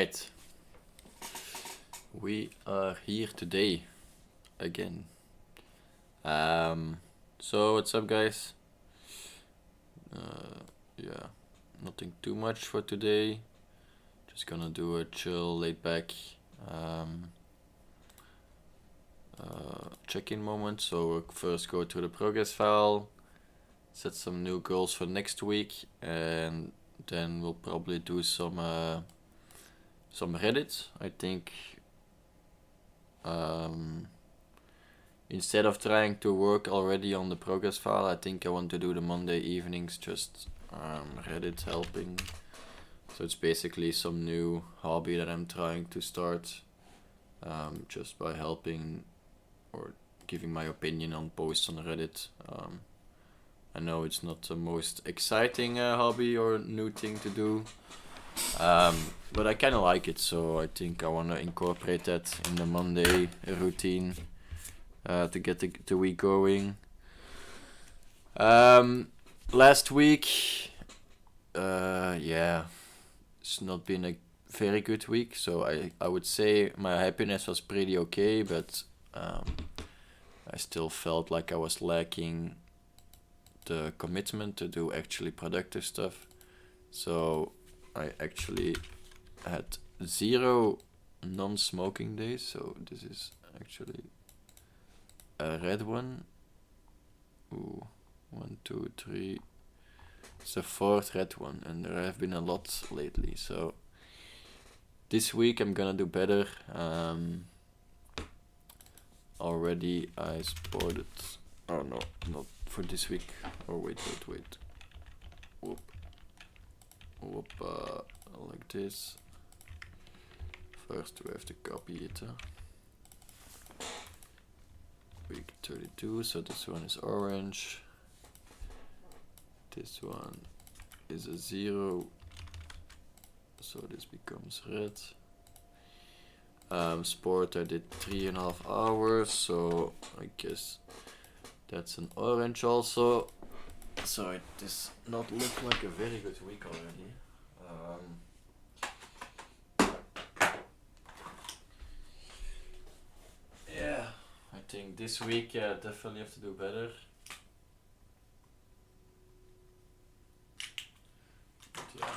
Alright, we are here today again. So what's up, guys? Yeah, nothing too much for today. Just gonna do a chill, laid back check-in moment. So we'll first go to the progress file, set some new goals for next week, and then we'll probably do some Reddit. I think instead of trying to work already on the progress file, I think I want to do the Monday evenings just Reddit helping. So it's basically some new hobby that I'm trying to start just by helping or giving my opinion on posts on Reddit. I know it's not the most exciting hobby or new thing to do, but I kind of like it, so I think I want to incorporate that in the Monday routine to get the week going. Last week, yeah, it's not been a very good week, so I would say my happiness was pretty okay, but I still felt like I was lacking the commitment to do actually productive stuff. So I actually had 0 non-smoking days, so this is actually a red one. Ooh, 1, 2, 3. It's the 4th red one, and there have been a lot lately. So this week I'm gonna do better. Already I sported. Oh no, not for this week. Oh wait. Whoop. Like this. First we have to copy it. Week 32, so this one is orange. This one is a 0. So this becomes red. Sport I did 3.5 hours, so I guess that's an orange also. So it does not look like a very good week already. Yeah, I think this week definitely have to do better. But yeah.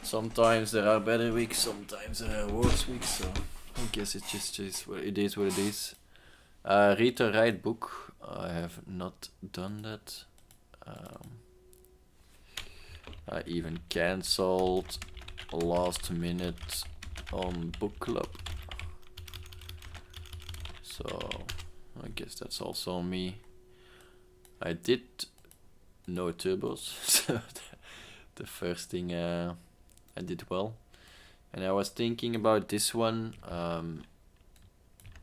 Sometimes there are better weeks, sometimes there are worse weeks, so I guess it just is what it is. Read or write book. I have not done that. I even cancelled last minute on book club. So I guess that's also on me. I did no turbos, so the first thing I did well. And I was thinking about this one.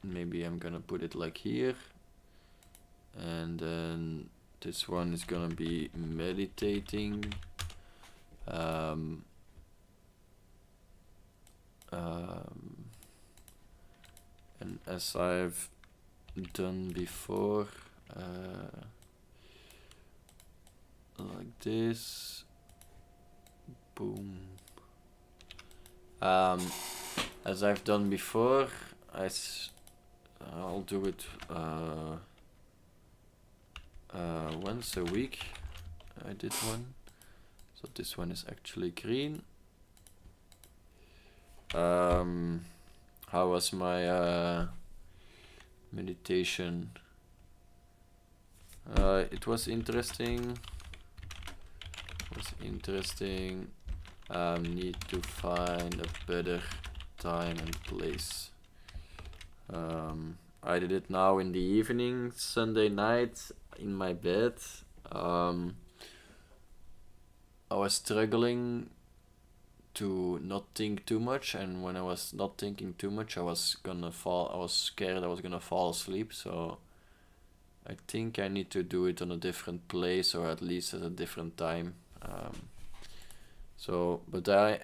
Maybe I'm gonna put it like here, and then this one is gonna be meditating. And as I've done before, like this, boom. As I've done before, I'll do it once a week. I did one, so this one is actually green. How was my meditation? It was interesting. Need to find a better time and place. I did it now in the evening, Sunday night, in my bed. I was struggling to not think too much, and when I was not thinking too much, I was scared I was gonna fall asleep, so I think I need to do it on a different place, or at least at a different time.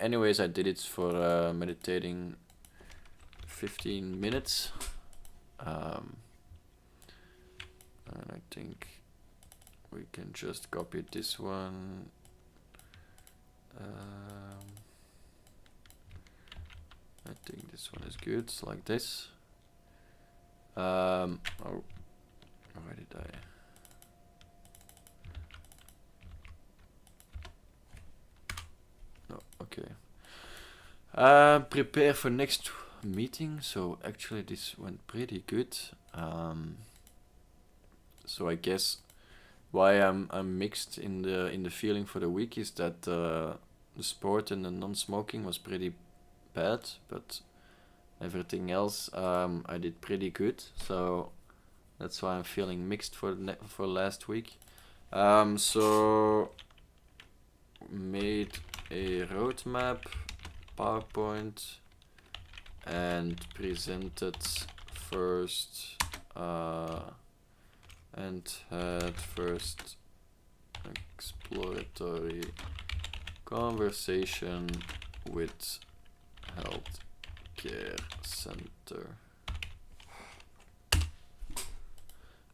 Anyways, I did it for meditating 15 minutes. And I think we can just copy this one. This one is good, like this. Oh, where did I? No, okay. Prepare for next meeting. So actually, this went pretty good. So I guess why I'm mixed in the feeling for the week is that the sport and the non-smoking was pretty bad, but everything else I did pretty good. So that's why I'm feeling mixed for last week. So made a roadmap, PowerPoint, and presented first and had first exploratory conversation with healthcare center.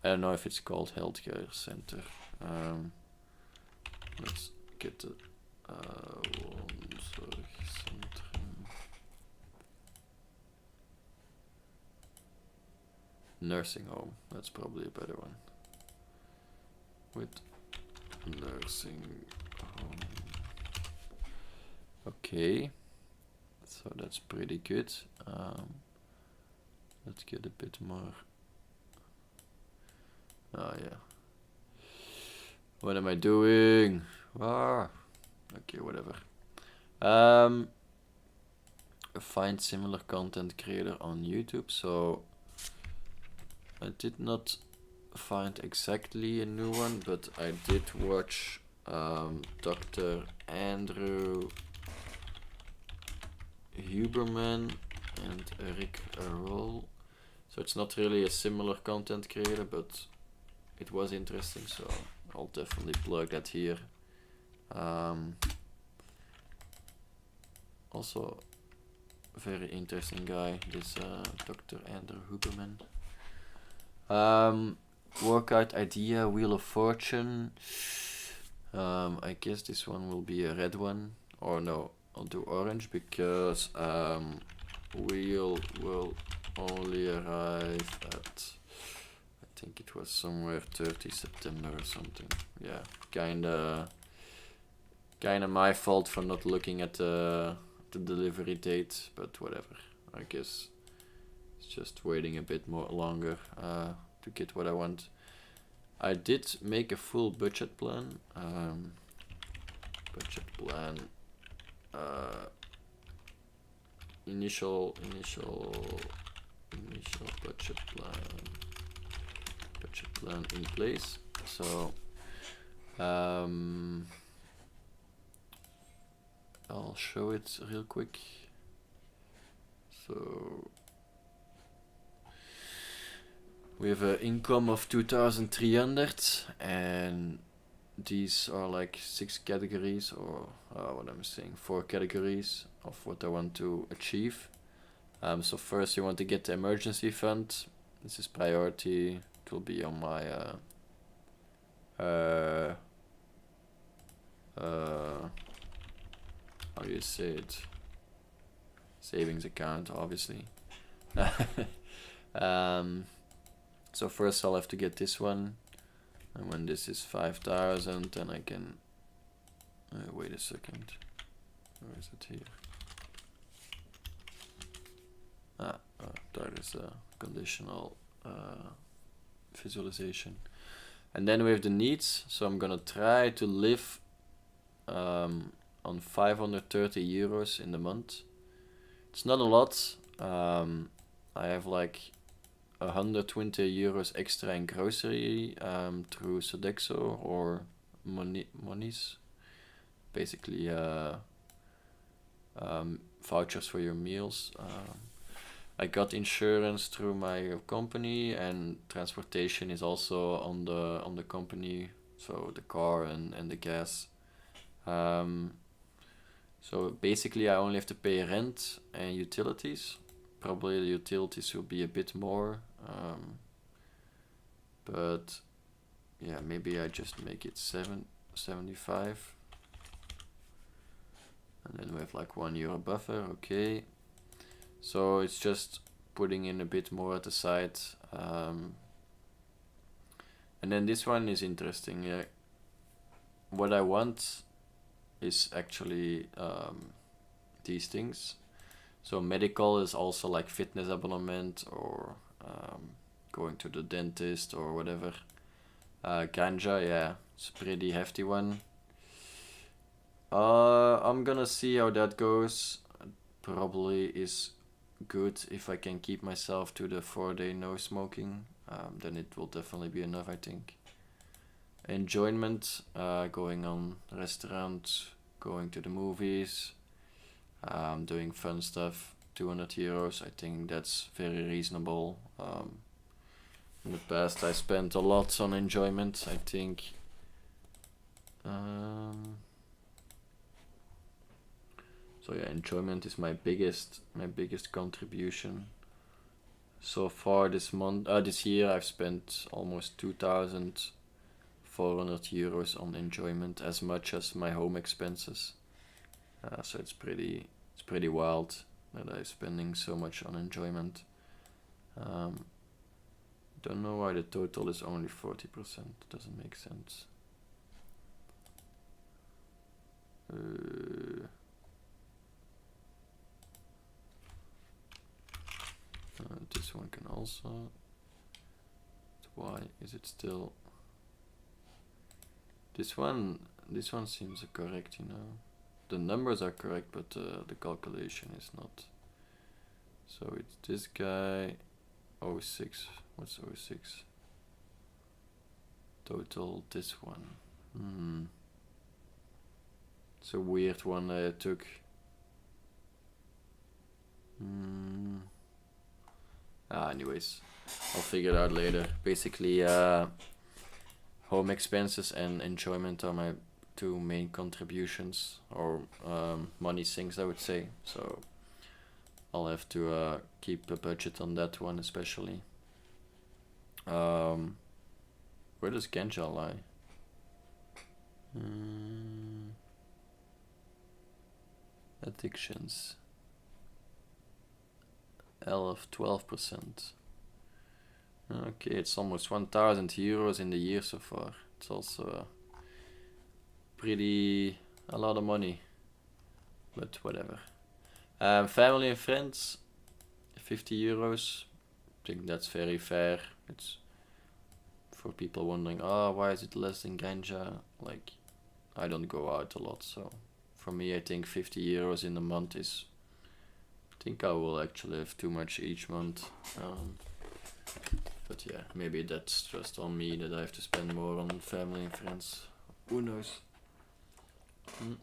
I don't know if it's called healthcare center. Let's get the nursing home. That's probably a better one. With nursing home. Okay, so that's pretty good. Let's get a bit more. Oh yeah. What am I doing? Okay, whatever. Find similar content creator on YouTube. So I did not find exactly a new one, but I did watch Dr. Andrew Huberman and Eric Roll. So it's not really a similar content creator, but it was interesting, so I'll definitely plug that here. Also a very interesting guy, this Dr. Andrew Huberman. Workout idea, Wheel of Fortune. I guess this one will be a red one, or no, I'll do orange because wheel will only arrive at, I think it was somewhere 30 September or something. Yeah, kinda my fault for not looking at the delivery date, but whatever. I guess it's just waiting a bit more longer to get what I want. I did make a full budget plan. Initial budget plan in place. So I'll show it real quick. So we have an income of 2,300, and these are like 6 categories, or what I'm saying, 4 categories of what I want to achieve. So first you want to get the emergency fund. This is priority. It will be on my how do you say it? Savings account, obviously. So first I'll have to get this one, and when this is 5,000, then I can wait a second. Where is it here? There is a conditional visualization. And then we have the needs. So I'm gonna try to live on 530 euros in the month. It's not a lot. I have like 120 euros extra in grocery through Sodexo or Monies. Basically vouchers for your meals. I got insurance through my company, and transportation is also on the company, so the car and the gas. So basically I only have to pay rent and utilities. Probably the utilities will be a bit more, but yeah, maybe I just make it 7.75, and then we have like €1 buffer. Okay, So it's just putting in a bit more at the side. And then this one is interesting. Yeah. What I want is actually these things. So medical is also like fitness abonnement or going to the dentist or whatever. Ganja, yeah, it's a pretty hefty one. I'm gonna see how that goes. Probably is good if I can keep myself to the 4-day no smoking. Then it will definitely be enough, I think. Enjoyment, going on restaurants, going to the movies, doing fun stuff. 200 euros, I think that's very reasonable. In the past I spent a lot on enjoyment, I think. So yeah, enjoyment is my biggest contribution. So far this year I've spent almost 2,400 euros on enjoyment, as much as my home expenses. So it's pretty wild that I'm spending so much on enjoyment. Don't know why the total is only 40%. Doesn't make sense. This one can also. Why is it still? This one seems correct, you know. The numbers are correct, but the calculation is not. So it's this guy. 06. What's 06? Total. This one. It's a weird one that I took. Anyways, I'll figure it out later. Basically, home expenses and enjoyment are my two main contributions, or money sinks, I would say. So I'll have to keep a budget on that one, especially. Where does Ganja lie? Addictions. L of 12%. Okay, it's almost 1,000 euros in the year so far. It's also a lot of money, but whatever. Family and friends, 50 euros. I think that's very fair. It's for people wondering, why is it less than Ganja? Like, I don't go out a lot, so for me, I think 50 euros in a month is. I think I will actually have too much each month. But yeah, maybe that's just on me that I have to spend more on family and friends. Who knows? And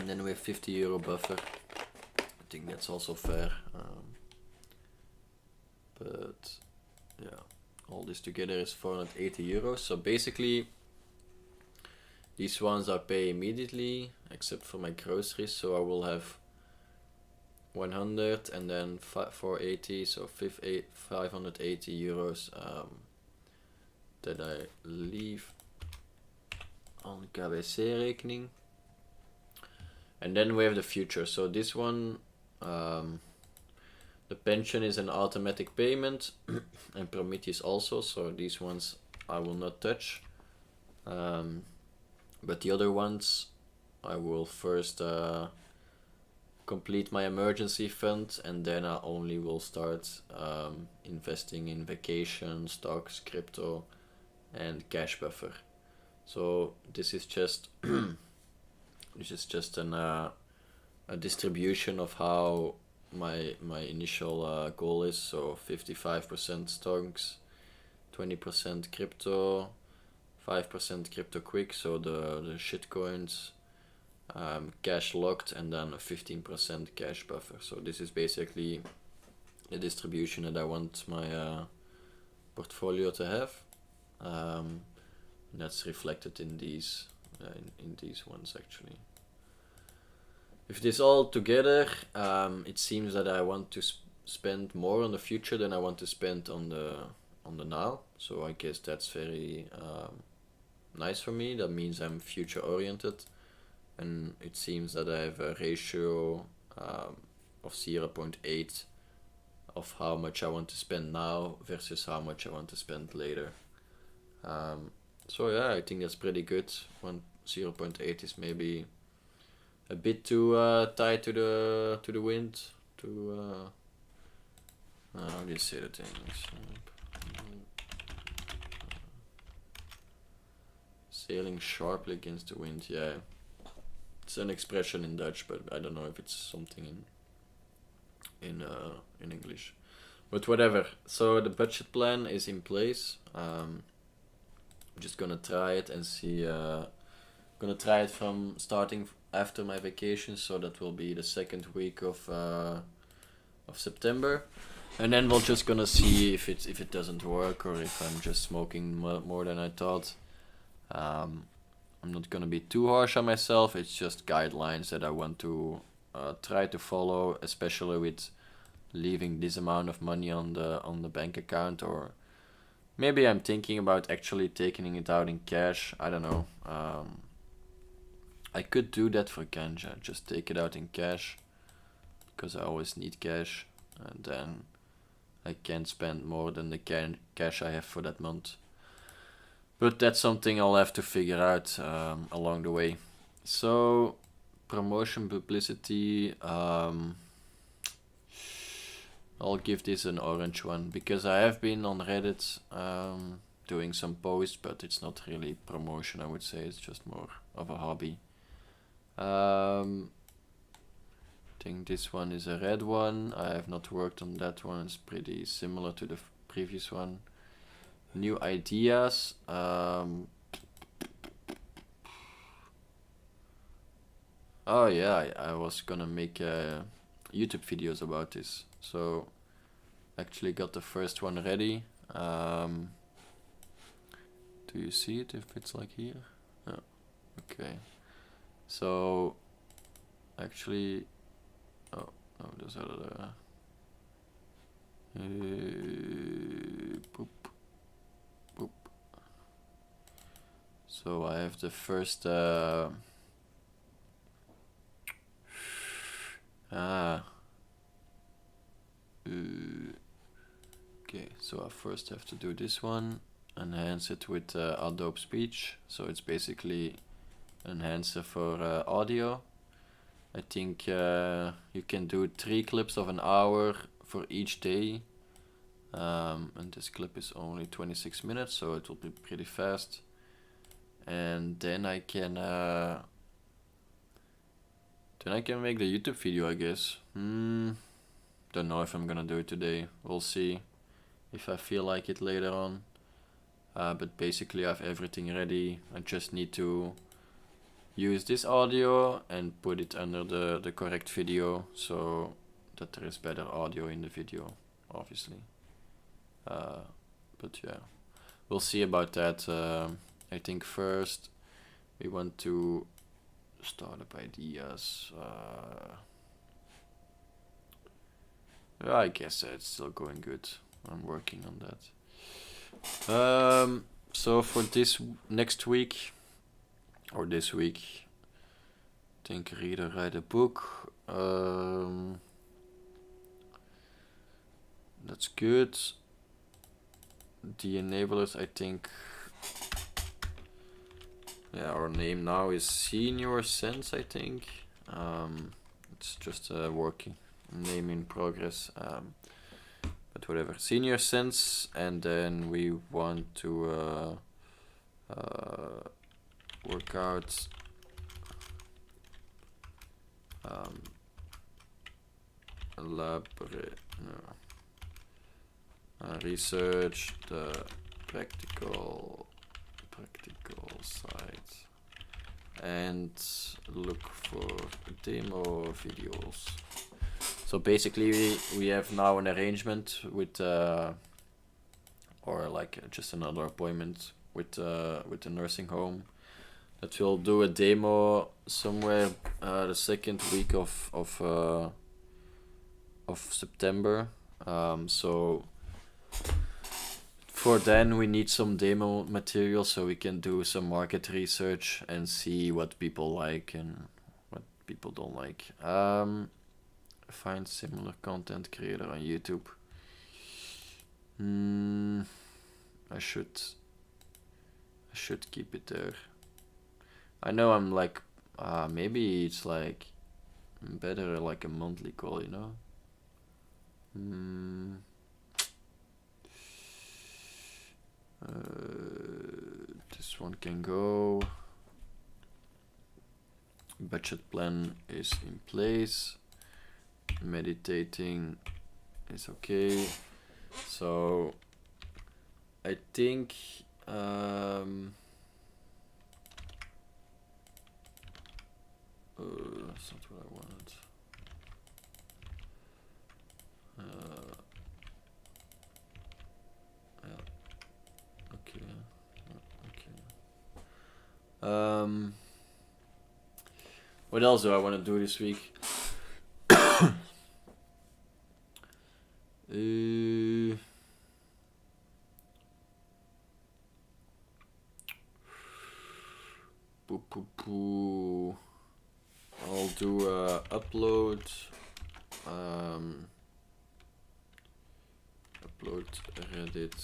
then we have 50 euro buffer. I think that's also fair. But yeah, all this together is 480 euros. So basically, these ones I pay immediately, except for my groceries. So I will have 100 and then 480, so 580 euros that I leave on KBC rekening. And then we have the future. So this one, the pension is an automatic payment and Prometheus also, so these ones I will not touch. But the other ones I will first complete my emergency fund, and then I only will start investing in vacation, stocks, crypto, and cash buffer. So this is just a distribution of how my initial goal is. So 55% stocks, 20% crypto, 5% crypto quick, so the shit coins, cash locked, and then a 15% cash buffer. So this is basically the distribution that I want my portfolio to have. That's reflected in these ones actually. If this all together, it seems that I want to spend more on the future than I want to spend on the now. So I guess that's very nice for me. That means I'm future oriented, and it seems that I have a ratio of 0.8 of how much I want to spend now versus how much I want to spend later. So yeah, I think that's pretty good. 0.8 is maybe a bit too tight to the wind. How do you say that in English? Sailing sharply against the wind. Yeah, it's an expression in Dutch, but I don't know if it's something in English. But whatever. So the budget plan is in place. I'm just gonna try it and see. Gonna try it from starting after my vacation, so that will be the second week of September, and then we're just gonna see if it doesn't work or if I'm just smoking more than I thought. I'm not gonna be too harsh on myself. It's just guidelines that I want to try to follow, especially with leaving this amount of money on the bank account, or maybe I'm thinking about actually taking it out in cash. I don't know. I could do that for Ganja, just take it out in cash, because I always need cash, and then I can't spend more than the cash I have for that month. But that's something I'll have to figure out along the way. So, promotion publicity, I'll give this an orange one, because I have been on Reddit doing some posts, but it's not really promotion, I would say. It's just more of a hobby. I think this one is a red one. I have not worked on that one. It's pretty similar to the previous one. New ideas. Oh yeah, I was gonna make YouTube videos about this. So actually got the first one ready. Do you see it if it's like here? Oh, okay. So actually, oh, those are boop, boop. So I have the first okay, so I first have to do this one, enhance it with Adobe Speech. So it's basically enhancer for audio. I think you can do 3 clips of an hour for each day, and this clip is only 26 minutes, so it will be pretty fast. And then I can make the YouTube video, I guess. Don't know if I'm gonna do it today. We'll see if I feel like it later on. But basically I have everything ready. I just need to use this audio and put it under the correct video, so that there is better audio in the video, obviously. But yeah, we'll see about that. I think first we want to start up ideas. Yeah, I guess it's still going good. I'm working on that. So for this next week, or this week, I think read or write a book. That's good. The enablers, I think, yeah, our name now is Senior Sense, I think. It's just a working name in progress, but whatever. Senior Sense, and then we want to work out research the practical side and look for demo videos. So basically we have now an arrangement with or like just another appointment with the nursing home, that we'll do a demo somewhere the second week of September. So for then we need some demo material, so we can do some market research and see what people like and what people don't like. find similar content creator on YouTube. I should keep it there. I know I'm like, maybe it's like better like a monthly call, you know. This one can go. Budget plan is in place. Meditating is okay. So I think that's not what I wanted. Yeah. Okay. Okay. What else do I want to do this week? I'll do upload Reddit.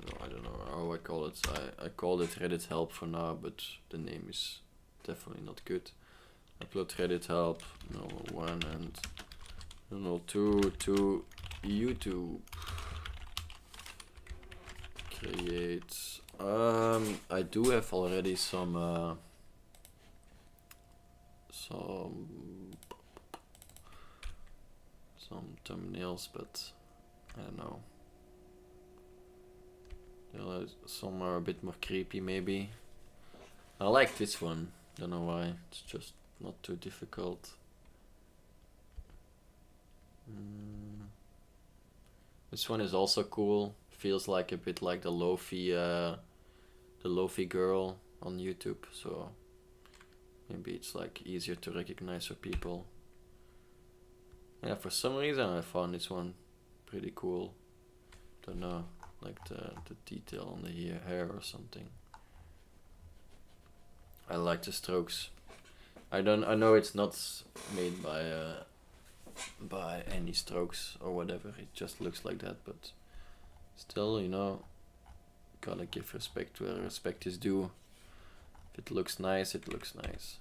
No, I don't know how I call it. I called it Reddit help for now, but the name is definitely not good. Upload Reddit help number 1 and number 2 to YouTube. Create. I do have already some thumbnails, but I don't know. Some are a bit more creepy, maybe. I like this one. Don't know why. It's just not too difficult. This one is also cool. Feels like a bit like the Lofi girl on YouTube. So maybe it's like easier to recognize for people. Yeah, for some reason I found this one pretty cool. Don't know, like the detail on the hair or something. I like the strokes. I know it's not made by any strokes or whatever. It just looks like that, but still, you know, gotta give respect where respect is due. If it looks nice, it looks nice.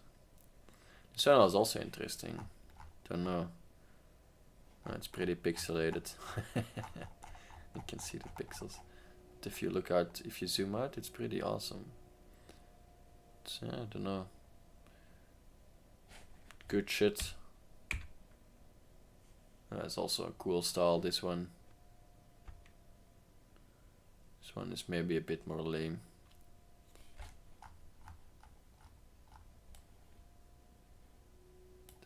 This one is also interesting. Don't know. Oh, it's pretty pixelated. You can see the pixels. But if you look out, if you zoom out, it's pretty awesome. It's, I don't know. Good shit. It's also a cool style, this one. This one is maybe a bit more lame.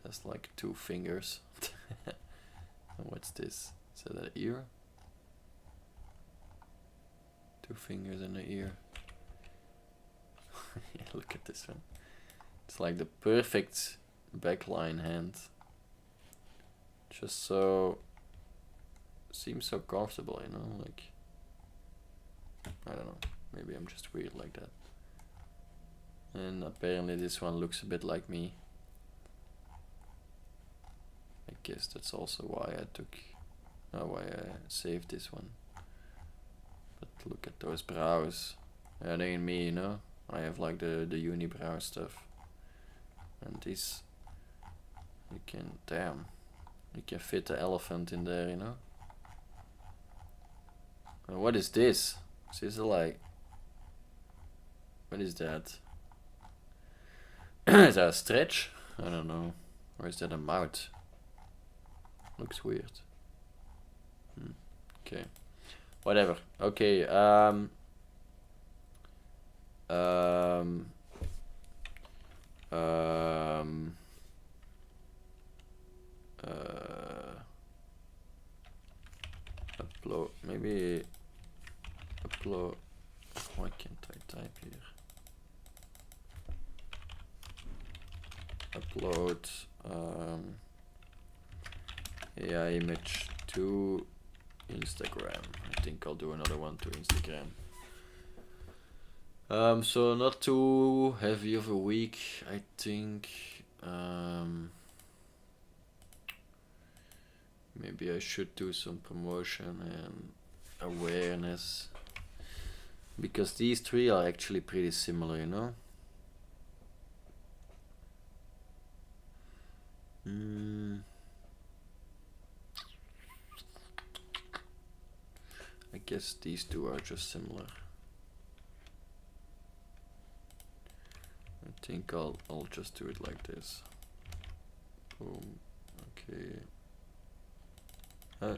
That's like 2 fingers. And what's this? Is that an ear? 2 fingers and an ear. Yeah, look at this one. It's like the perfect backline hand. Just so seems so comfortable, you know, like I don't know, maybe I'm just weird like that. And apparently this one looks a bit like me. I guess that's also why I saved this one. But look at those brows. Yeah, they ain't me, you know. I have like the unibrow stuff. And these, you can, damn, you can fit the elephant in there, you know. And what is this? Is this like, what is that? Is that a stretch? I don't know. Or is that a mouth? Looks weird. Okay. Whatever. Okay. Upload. Maybe upload. Why can't I type here? Upload AI image to Instagram. I think I'll do another one to Instagram. So not too heavy of a week, I think. Maybe I should do some promotion and awareness, because these three are actually pretty similar, you know. I guess these two are just similar. I think I'll just do it like this. Boom. Okay. Okay.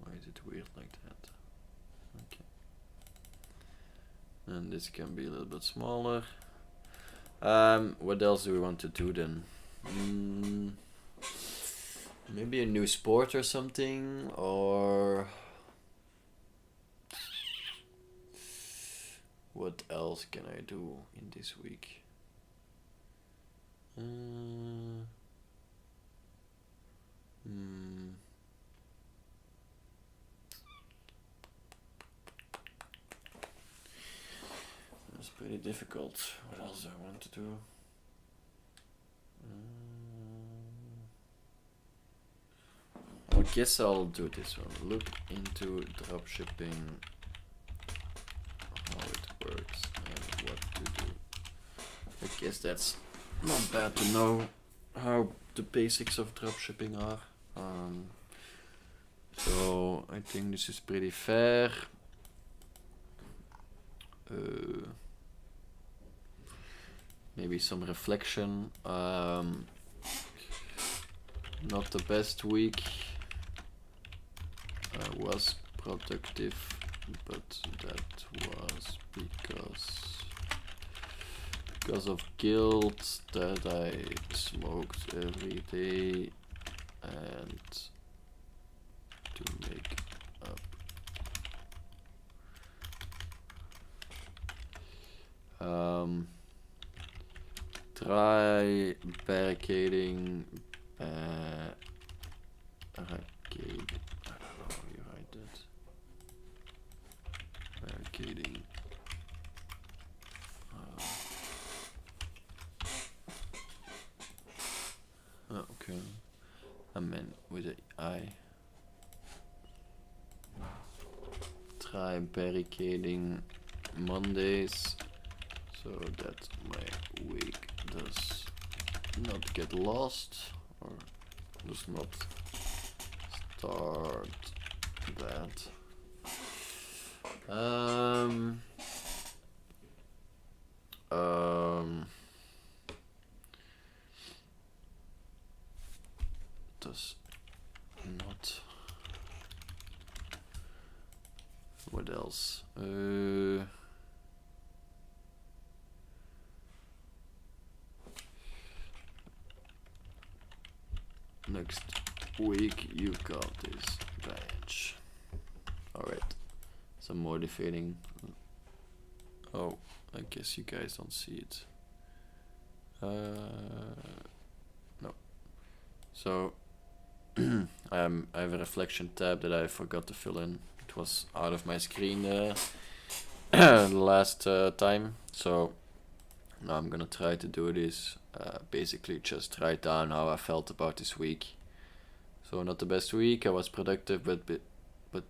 Why is it weird like that? Okay. And this can be a little bit smaller. What else do we want to do then? Maybe a new sport or something, or what else can I do in this week? That's pretty difficult. What else do I want to do? I guess I'll do this one. Look into dropshipping, how it works and what to do. I guess that's not bad to know how the basics of dropshipping are. So I think this is pretty fair. Maybe some reflection. Not the best week. I was productive, but that was because of guilt that I smoked every day, and to make up. Try barricading. I don't know how you write that. Barricading. Okay. I meant with an I. Try barricading Mondays so that my week does not get lost or does not start bad. Does not. What else? Next week you got this badge. Alright. Some motivating. Oh, I guess you guys don't see it. No. So I have a reflection tab that I forgot to fill in. It was out of my screen last time. So now I'm gonna try to do this. Basically just write down how I felt about this week. So not the best week. I was productive, but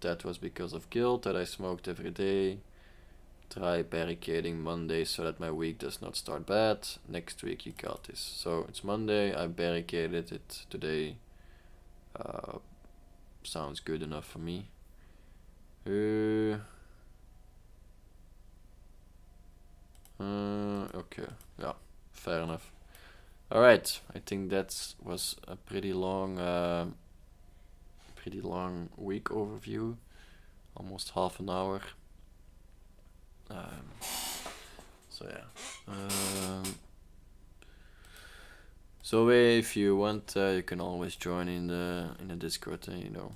that was because of guilt that I smoked every day. Try barricading Monday so that my week does not start bad. Next week you got this. So it's Monday. I barricaded it today. Sounds good enough for me. Okay, yeah, fair enough. Alright, I think that was a pretty long week overview. Almost half an hour. So yeah. So if you want, you can always join in the Discord, you know,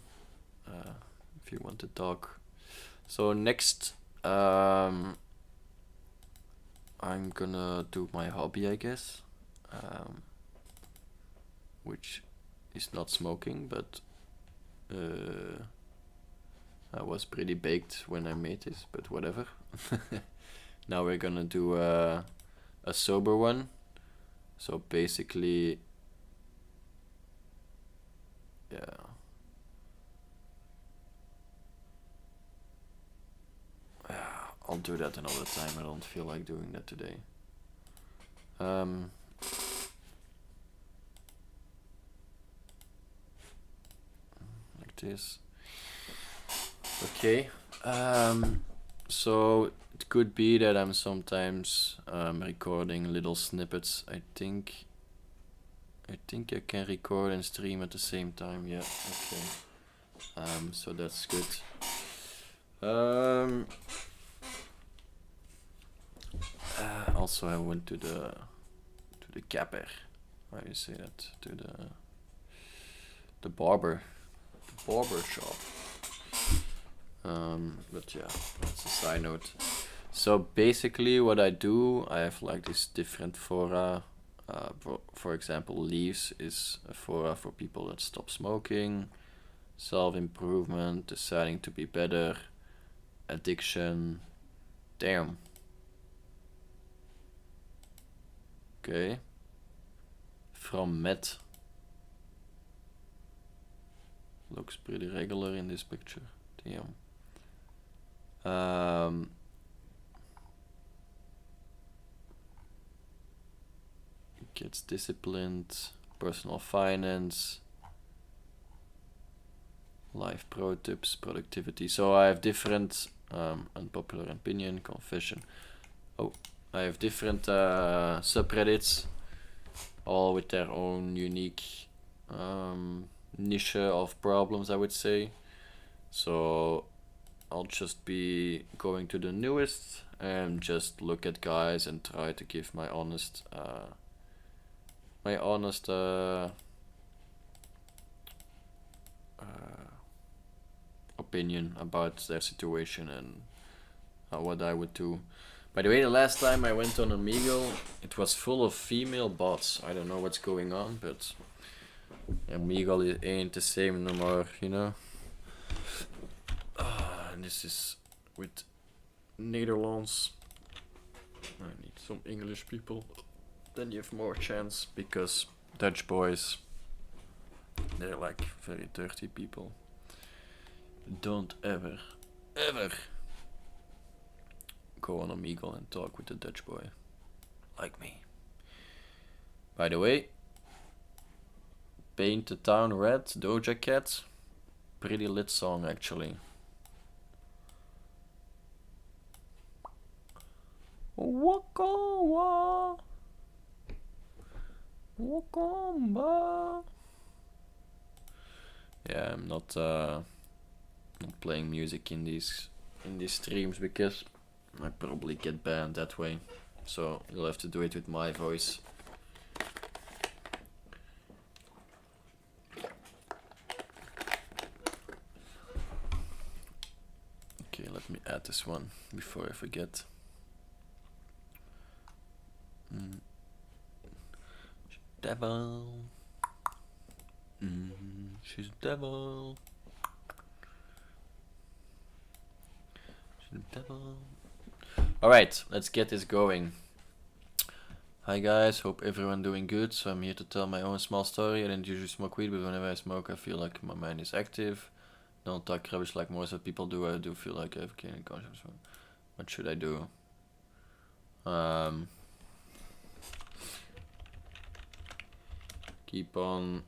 if you want to talk. So next, I'm gonna do my hobby, I guess, which is not smoking, but I was pretty baked when I made this, but whatever. Now we're gonna do a sober one. So basically, yeah. I'll do that another time. I don't feel like doing that today. Like this. Okay. So it could be that I'm sometimes recording little snippets. I think I can record and stream at the same time. Yeah. Okay. So that's good. Also, I went to the capper. How do you say that? To the barber shop. But yeah, that's a side note. So basically, what I do, I have like this different fora. For example, leaves is a fora for people that stop smoking, self-improvement, deciding to be better, addiction. Damn. Okay. From Matt. Looks pretty regular in this picture. Damn. Gets disciplined, personal finance, life pro tips, productivity. So I have different unpopular opinion, confession. Oh, I have different subreddits, all with their own unique niche of problems, I would say. So I'll just be going to the newest and just look at guys and try to give my honest opinion about their situation and what I would do. By the way, the last time I went on Omegle, it was full of female bots. I don't know what's going on, but Omegle ain't the same no more, you know. And this is with Netherlands. I need some English people. Then you have more chance, because Dutch boys, they're like very dirty people. Don't ever go on Omegle and talk with a Dutch boy like me. By the way, Paint the Town Red, Doja Cat, pretty lit song actually. Waka Wakamba. Yeah, I'm not playing music in these streams because I probably get banned that way. So you'll have to do it with my voice. Okay, let me add this one before I forget. Devil. She's a devil. She's a devil. Alright, let's get this going. Hi guys, hope everyone doing good. So I'm here to tell my own small story. I don't usually smoke weed, but whenever I smoke I feel like my mind is active. Don't talk rubbish like most of people do. I do feel like I have gaining conscience. What should I do? Keep on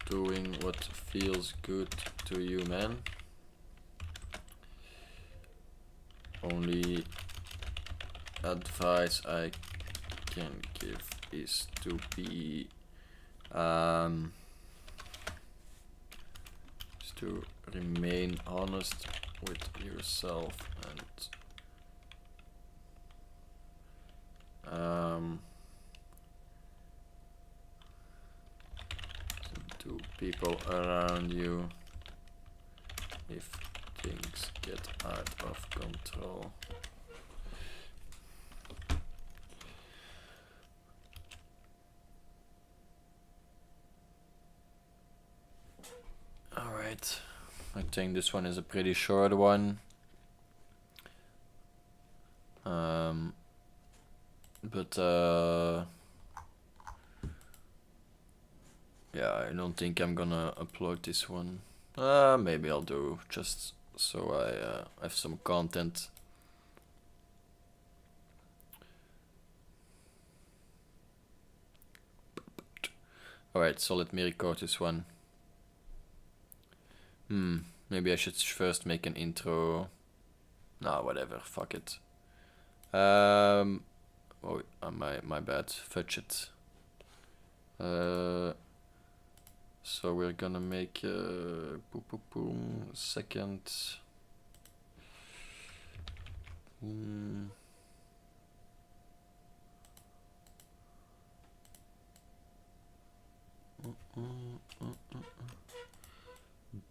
doing what feels good to you, man. Only advice I can give is to be is to remain honest with yourself and to people around you if things get out of control. Alright. I think this one is a pretty short one. Yeah, I don't think I'm gonna upload this one. Maybe I'll do, just so I have some content. Alright, so let me record this one. Maybe I should first make an intro. Nah, whatever, fuck it. Oh, my bad, fudge it. So we're gonna make second.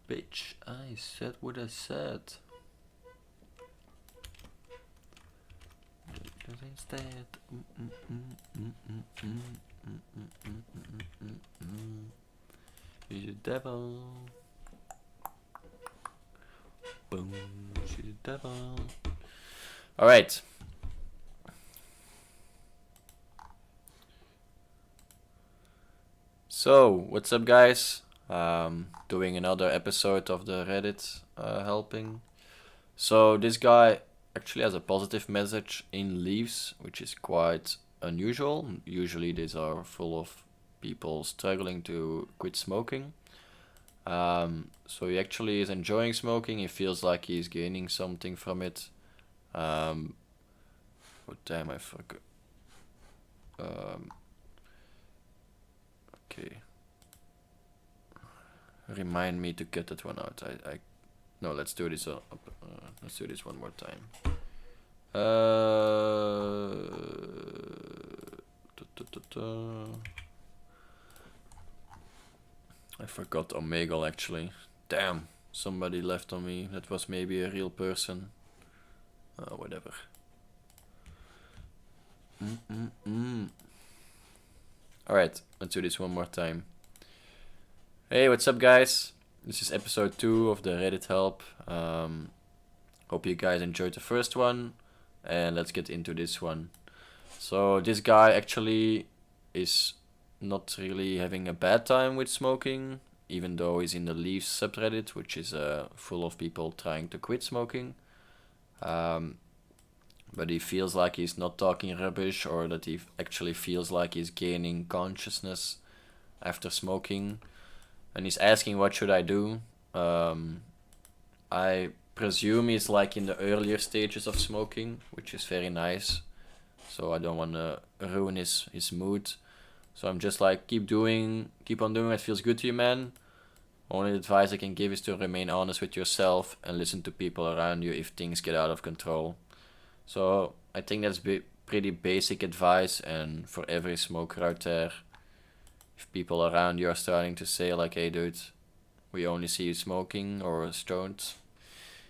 Bitch, I said what I said. Instead. She's a devil. Boom, she's a devil. Alright. So, what's up, guys? Doing another episode of the Reddit helping. So, this guy actually has a positive message in leaves, which is quite unusual. Usually, these are full of people struggling to quit smoking. So he actually is enjoying smoking. He feels like he's gaining something from it. Oh damn, I forgot. Okay. Remind me to get that one out. No, let's do this. Let's do this one more time. I forgot Omegle actually. Damn, somebody left on me. That was maybe a real person. Whatever. Alright, let's do this one more time. Hey, what's up, guys? This is episode 2 of the Reddit help. Hope you guys enjoyed the first one. And let's get into this one. So this guy actually is not really having a bad time with smoking, even though he's in the Leaves subreddit, which is full of people trying to quit smoking. But he feels like he's not talking rubbish, or that he actually feels like he's gaining consciousness after smoking. And he's asking, what should I do? I presume he's like in the earlier stages of smoking, which is very nice. So I don't want to ruin his mood. So I'm just like, keep on doing what feels good to you, man. Only advice I can give is to remain honest with yourself and listen to people around you if things get out of control. So I think that's pretty basic advice, and for every smoker out there, if people around you are starting to say like, hey dude, we only see you smoking or stoned,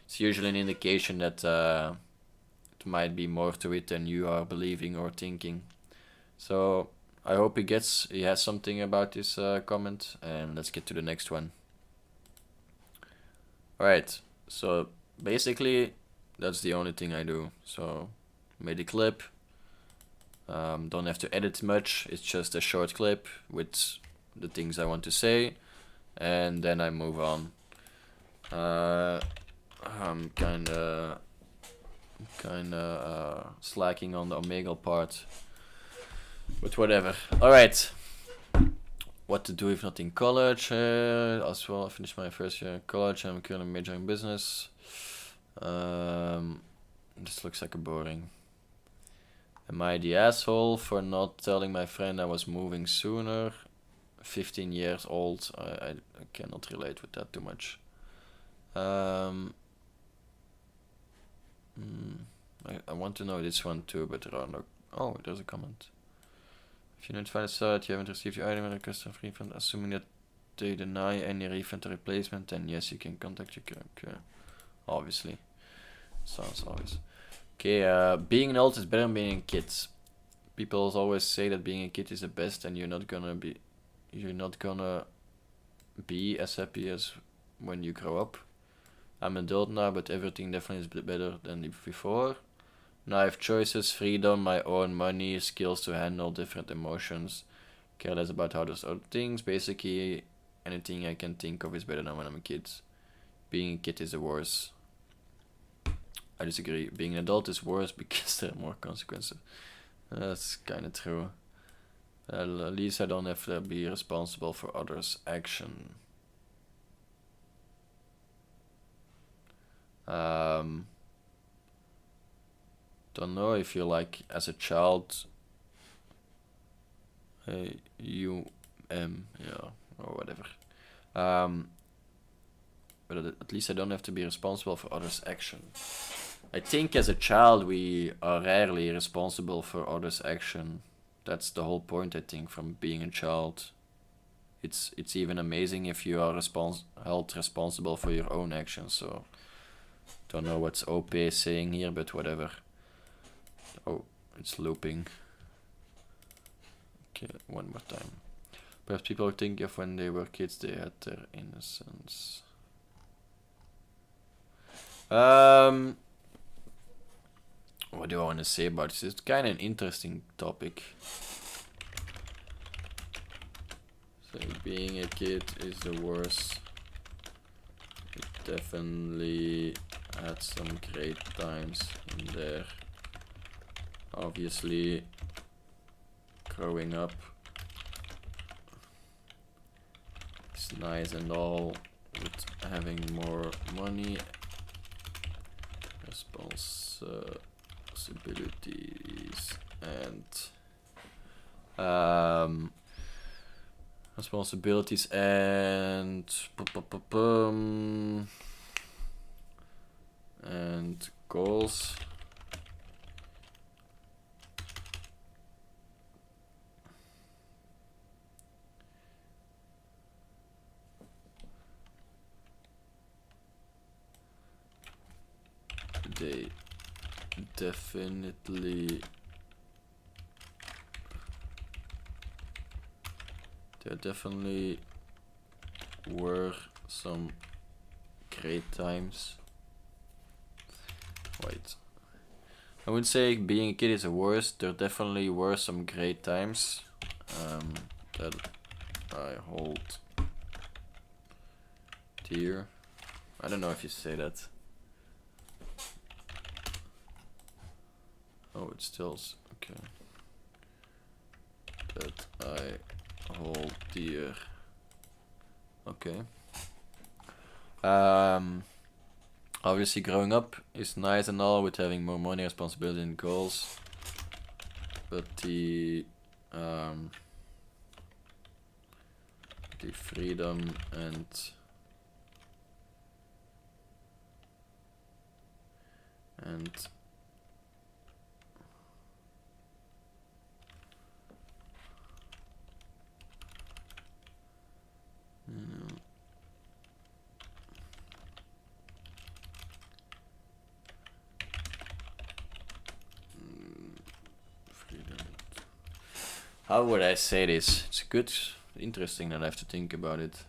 it's usually an indication that it might be more to it than you are believing or thinking. So I hope he has something about this comment, and let's get to the next one. Alright, so basically that's the only thing I do. So made a clip, don't have to edit much, it's just a short clip with the things I want to say, and then I move on. I'm kinda slacking on the Omegle part, but whatever. Alright, what to do if not in college? As well, I finished my first year in college. I'm currently majoring in business. This looks like a boring. Am I the asshole for not telling my friend I was moving sooner? 15 years old. I cannot relate with that too much. I want to know this one too, but there are no... Oh, there's a comment. If you notify the site you haven't received your item request of refund, assuming that they deny any refund or replacement, then yes, you can contact your current. Obviously. Sounds obvious. Okay, being an adult is better than being a kid. People always say that being a kid is the best, and you're not gonna be as happy as when you grow up. I'm an adult now, but everything definitely is better than before. Now I have choices, freedom, my own money, skills to handle different emotions. Care less about how those other things. Basically, anything I can think of is better than when I'm a kid. Being a kid is the worst. I disagree. Being an adult is worse because there are more consequences. That's kind of true. At least I don't have to be responsible for others' action. Don't know if you like as a child. Yeah, or whatever. But at least I don't have to be responsible for others' action. I think as a child we are rarely responsible for others' action. That's the whole point, I think, from being a child. It's even amazing if you are held responsible for your own actions. So don't know what's OP saying here, but whatever. Oh, it's looping. Okay, one more time. Perhaps people think of when they were kids, they had their innocence. What do I want to say about this? It's kind of an interesting topic. So being a kid is the worst. It definitely had some great times in there. Obviously, growing up is nice and all, with having more money, responsibilities, and goals. They definitely were some great times. Wait, I wouldn't say being a kid is the worst. There definitely were some great times that I hold dear. I don't know if you say that. Oh, it still okay. That I hold dear. Okay. Obviously, growing up is nice and all, with having more money, responsibility, and goals. But the freedom and how would I say this? It's good, interesting that I have to think about it.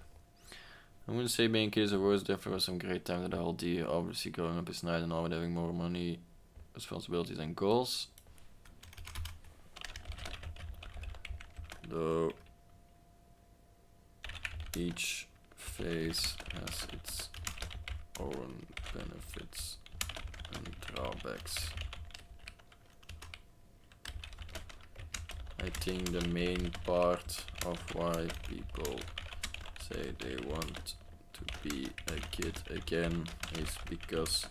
I wouldn't say being a kid is the worst. There were some great times that I hold dear. Obviously, growing up is nice and all, with having more money, responsibilities, and goals. Though each phase has its own benefits and drawbacks. I think the main part of why people say they want to be a kid again is because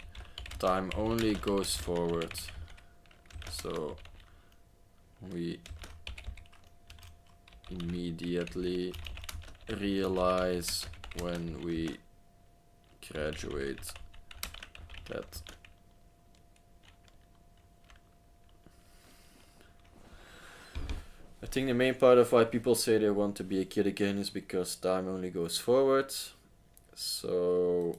time only goes forward. So we immediately realize when we graduate that I think the main part of why people say they want to be a kid again is because time only goes forward. So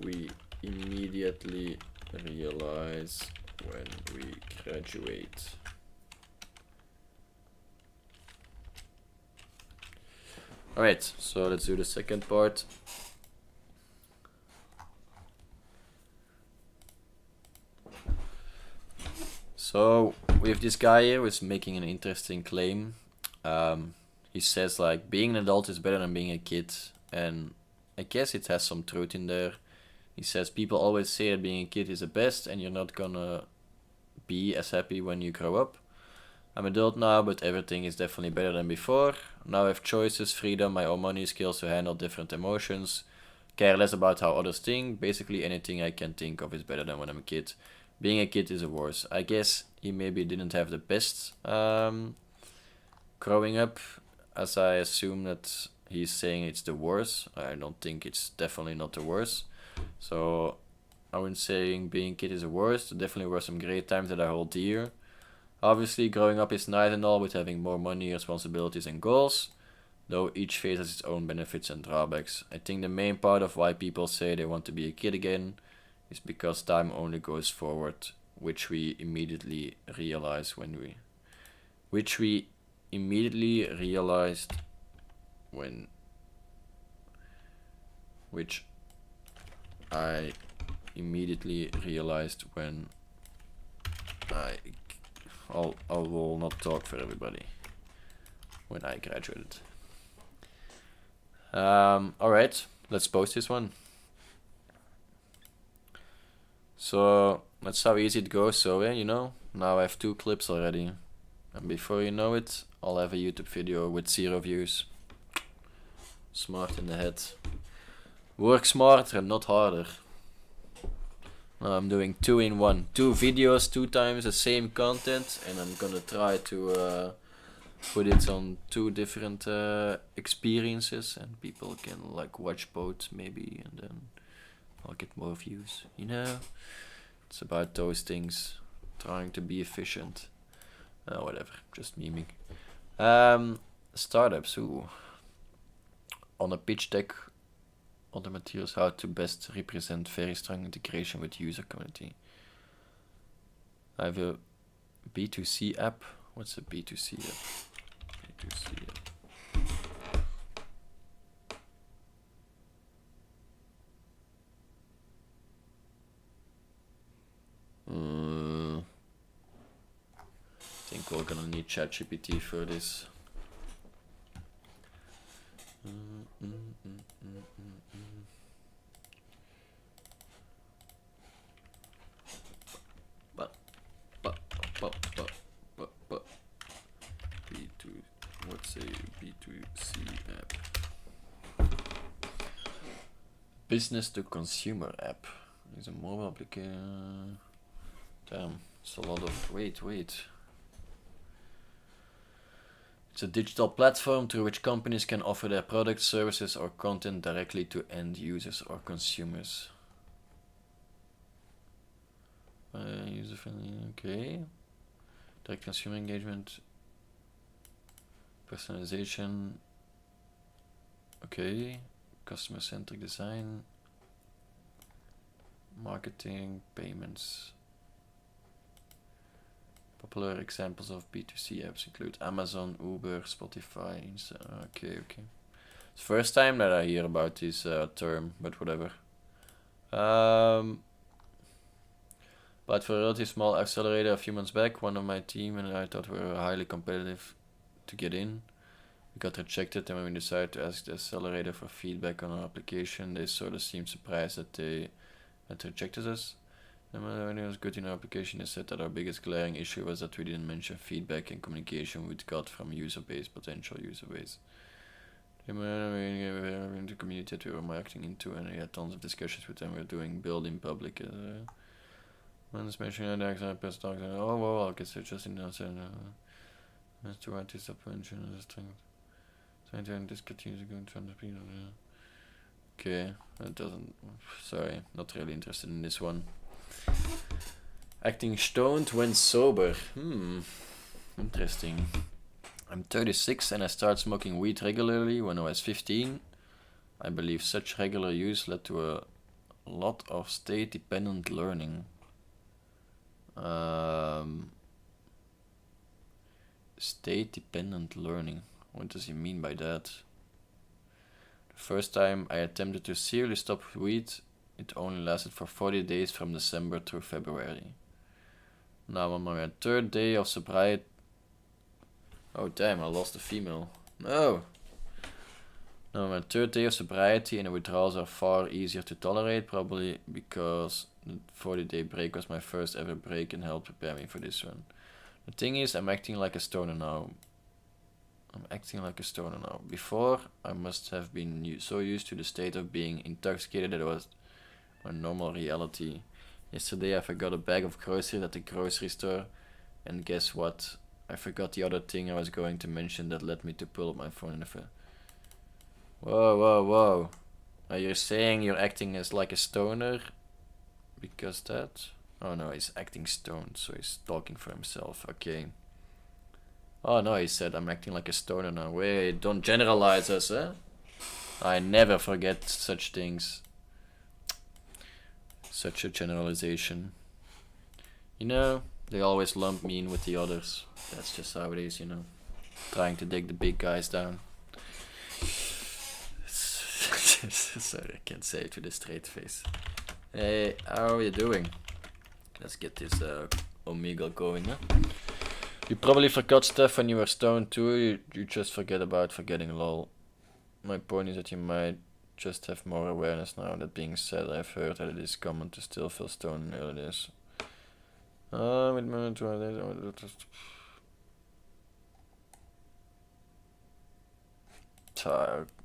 we immediately realize when we graduate Alright, so let's do the second part. So we have this guy here who's making an interesting claim. He says like being an adult is better than being a kid, and I guess it has some truth in there. He says people always say that being a kid is the best and you're not gonna be as happy when you grow up. I'm adult now, but everything is definitely better than before. Now I have choices, freedom, my own money, skills to handle different emotions. Care less about how others think. Basically anything I can think of is better than when I'm a kid. Being a kid is a worse. I guess he maybe didn't have the best growing up, as I assume that he's saying it's the worst. I don't think it's definitely not the worst. So I wouldn't say being a kid is the worst. There definitely were some great times that I hold dear. Obviously growing up is nice and all with having more money, responsibilities and goals, though each phase has its own benefits and drawbacks. I think the main part of why people say they want to be a kid again is because time only goes forward, which we immediately realized when which I immediately realized when I will not talk for everybody when I graduated. Alright, let's post this one. So that's how easy it goes. So yeah, you know, now I have 2 clips already, and before you know it, I'll have a YouTube video with 0 views. Smart in the head. Work smarter, not harder. Now I'm doing 2 in 1. 2 videos, 2 times the same content, and I'm gonna try to put it on 2 different experiences, and people can like watch both maybe, and then I'll get more views, you know? It's about those things, trying to be efficient. Whatever, just memeing. Startups, ooh. On a pitch deck, all the materials, how to best represent very strong integration with user community. I have a B2C app. What's a B2C app? B2C app. I think we're gonna need ChatGPT for this. What's a B2C app? Business to consumer app. Is a mobile application. Damn, it's a lot of wait. It's a digital platform through which companies can offer their products, services, or content directly to end users or consumers. User friendly, okay. Direct consumer engagement. Personalization. Okay. Customer centric design. Marketing, payments. Popular examples of B2C apps include Amazon, Uber, Spotify, Insta. Okay. It's the first time that I hear about this term, but whatever. But for a relatively small accelerator a few months back, one of my team and I thought we were highly competitive to get in. We got rejected, and when we decided to ask the accelerator for feedback on our application, they sort of seemed surprised that they had rejected us. And when it was good in our application, they said that our biggest glaring issue was that we didn't mention feedback and communication we got from potential user base. They were in the community that we were marketing into, and we had tons of discussions with them. We were doing build in public. When mentioning the example, press talk, oh well, I guess it's just in the answer. As to what is the mention of the string. Trying to discontinue to go to people. Okay, that doesn't. Sorry, not really interested in this one. Acting stoned when sober. Interesting. I'm 36 and I started smoking weed regularly when I was 15. I believe such regular use led to a lot of state-dependent learning. State-dependent learning. What does he mean by that? First time I attempted to seriously stop weed, it only lasted for 40 days from December through February. Now I'm on my 3rd day of sobriety. Oh damn, I lost a female. No! Now I'm on my 3rd day of sobriety and the withdrawals are far easier to tolerate, probably because the 40-day break was my first ever break and helped prepare me for this one. The thing is, I'm acting like a stoner now. Before, I must have been so used to the state of being intoxicated that it was my normal reality. Yesterday I forgot a bag of groceries at the grocery store, and guess what? I forgot the other thing I was going to mention that led me to pull up my phone in the phone. Whoa. Are you saying you're acting as like a stoner? Because that? Oh no, he's acting stoned, so he's talking for himself. Okay. Oh no, he said I'm acting like a stoner now. Wait, don't generalize us, eh? I never forget such things. Such a generalization. You know, they always lump me in with the others. That's just how it is, you know. Trying to dig the big guys down. Sorry, I can't say it with a straight face. Hey, how are you doing? Let's get this Omegle going, huh? You probably forgot stuff when you were stoned too. You just forget about forgetting, lol. My point is that you might just have more awareness now. That being said, I've heard that it is common to still feel stoned in early days.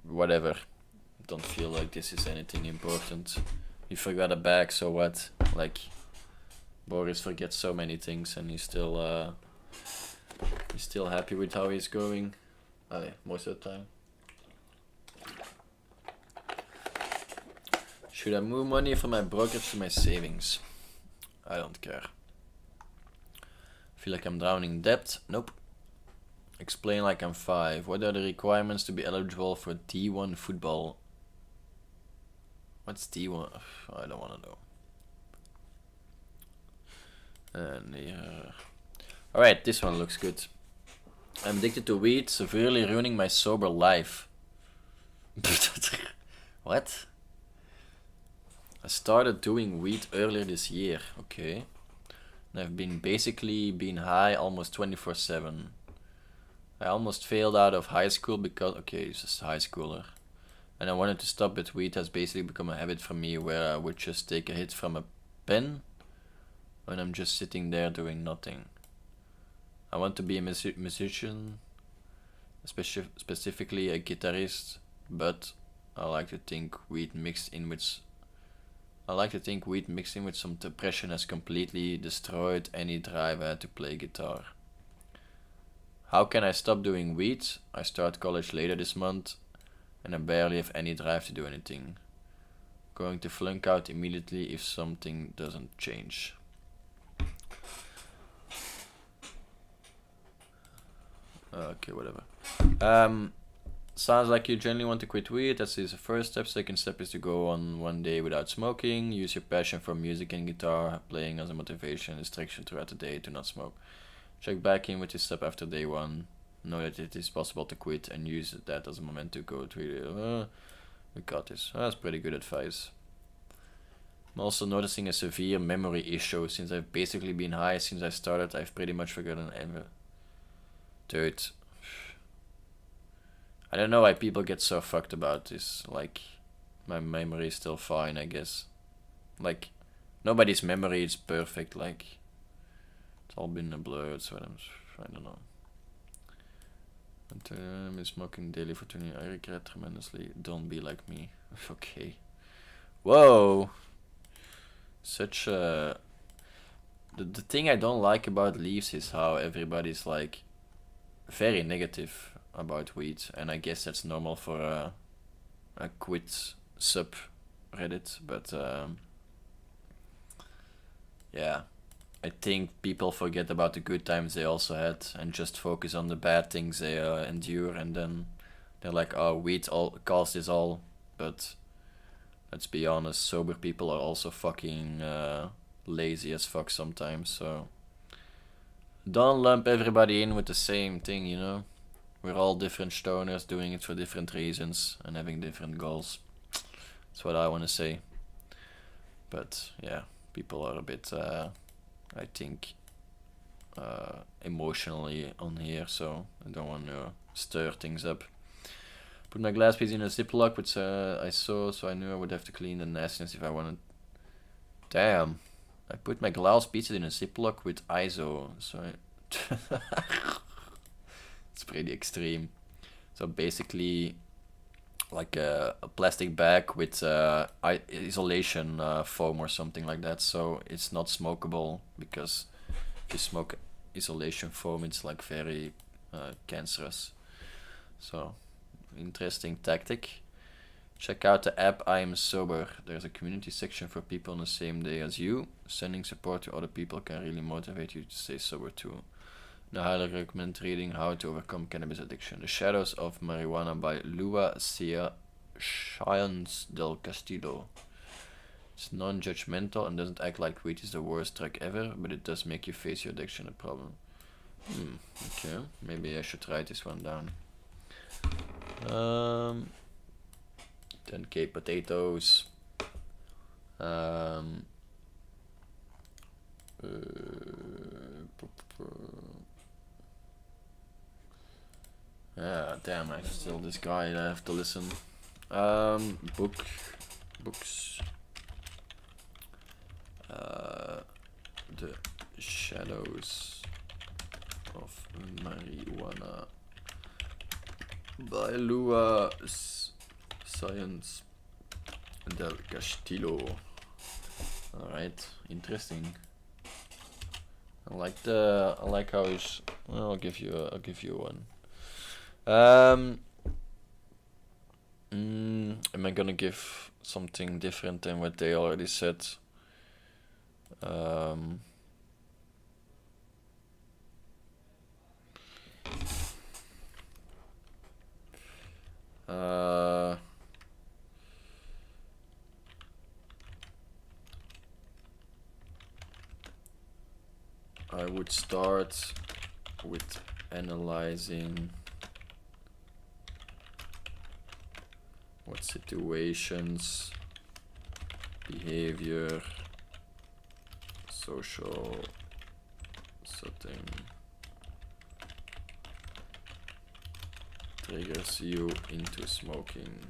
Whatever. Don't feel like this is anything important. You forgot a bag, so what? Like, Boris forgets so many things and he's still happy with how he's going. Most of the time. Should I move money from my brokerage to my savings? I don't care. Feel like I'm drowning in debt? Nope. Explain like I'm 5. What are the requirements to be eligible for D1 football? What's D1? I don't want to know. And alright, this one looks good. I'm addicted to weed, severely ruining my sober life. What? I started doing weed earlier this year. Okay. And I've been high almost 24/7. I almost failed out of high school because, okay, he's just a high schooler. And I wanted to stop, but weed has basically become a habit for me where I would just take a hit from a pen when I'm just sitting there doing nothing. I want to be a musician, specifically a guitarist, but I like to think weed mixed in with some depression has completely destroyed any drive I had to play guitar. How can I stop doing weed? I start college later this month and I barely have any drive to do anything. Going to flunk out immediately if something doesn't change. Okay, whatever. Sounds like you genuinely want to quit weed. That's the first step. Second step is to go on 1 day without smoking. Use your passion for music and guitar playing as a motivation and distraction throughout the day to not smoke. Check back in with this step after day 1. Know that it is possible to quit and use that as a moment to go to we got this. That's pretty good advice. I'm also noticing a severe memory issue since I've basically been high since I started. I've pretty much forgotten everything. Dude, I don't know why people get so fucked about this. Like, my memory is still fine, I guess. Like, nobody's memory is perfect. Like, it's all been a blur, so I don't know. But I've been smoking daily for 20 years. I regret tremendously. Don't be like me. Okay. Whoa. Such a... The thing I don't like about Leaves is how everybody's like very negative about weed, and I guess that's normal for a quit subreddit, but yeah, I think people forget about the good times they also had and just focus on the bad things they endure, and then they're like, oh, weed all caused this all. But let's be honest, sober people are also fucking lazy as fuck sometimes, so don't lump everybody in with the same thing, you know. we're all different stoners doing it for different reasons and having different goals. That's what I want to say. But yeah, people are a bit, I think, emotionally on here, so I don't want to stir things up. Put my glass piece in a Ziploc, which I saw, so I knew I would have to clean the nastiness if I wanted. Damn, I put my glass pieces in a Ziploc with ISO, so it's pretty extreme. So basically, like a plastic bag with isolation foam or something like that, so it's not smokable, because if you smoke isolation foam, it's like very cancerous. So interesting tactic. Check out the app I Am Sober. There's a community section for people on the same day as you. Sending support to other people can really motivate you to stay sober too. And I highly recommend reading How to Overcome Cannabis Addiction. The Shadows of Marijuana by Lua Sáenz del Castillo. It's non-judgmental and doesn't act like weed is the worst drug ever, but it does make you face your addiction a problem. Okay, maybe I should write this one down. 10k potatoes. Yeah, damn, I'm still this guy that I have to listen. Books. The Shadows of Marijuana by Lua Sáenz del Castillo. Alright, interesting. I like how he's. Well, I'll give you one. Am I gonna give something different than what they already said? I would start with analyzing what situations, behavior, social setting triggers you into smoking.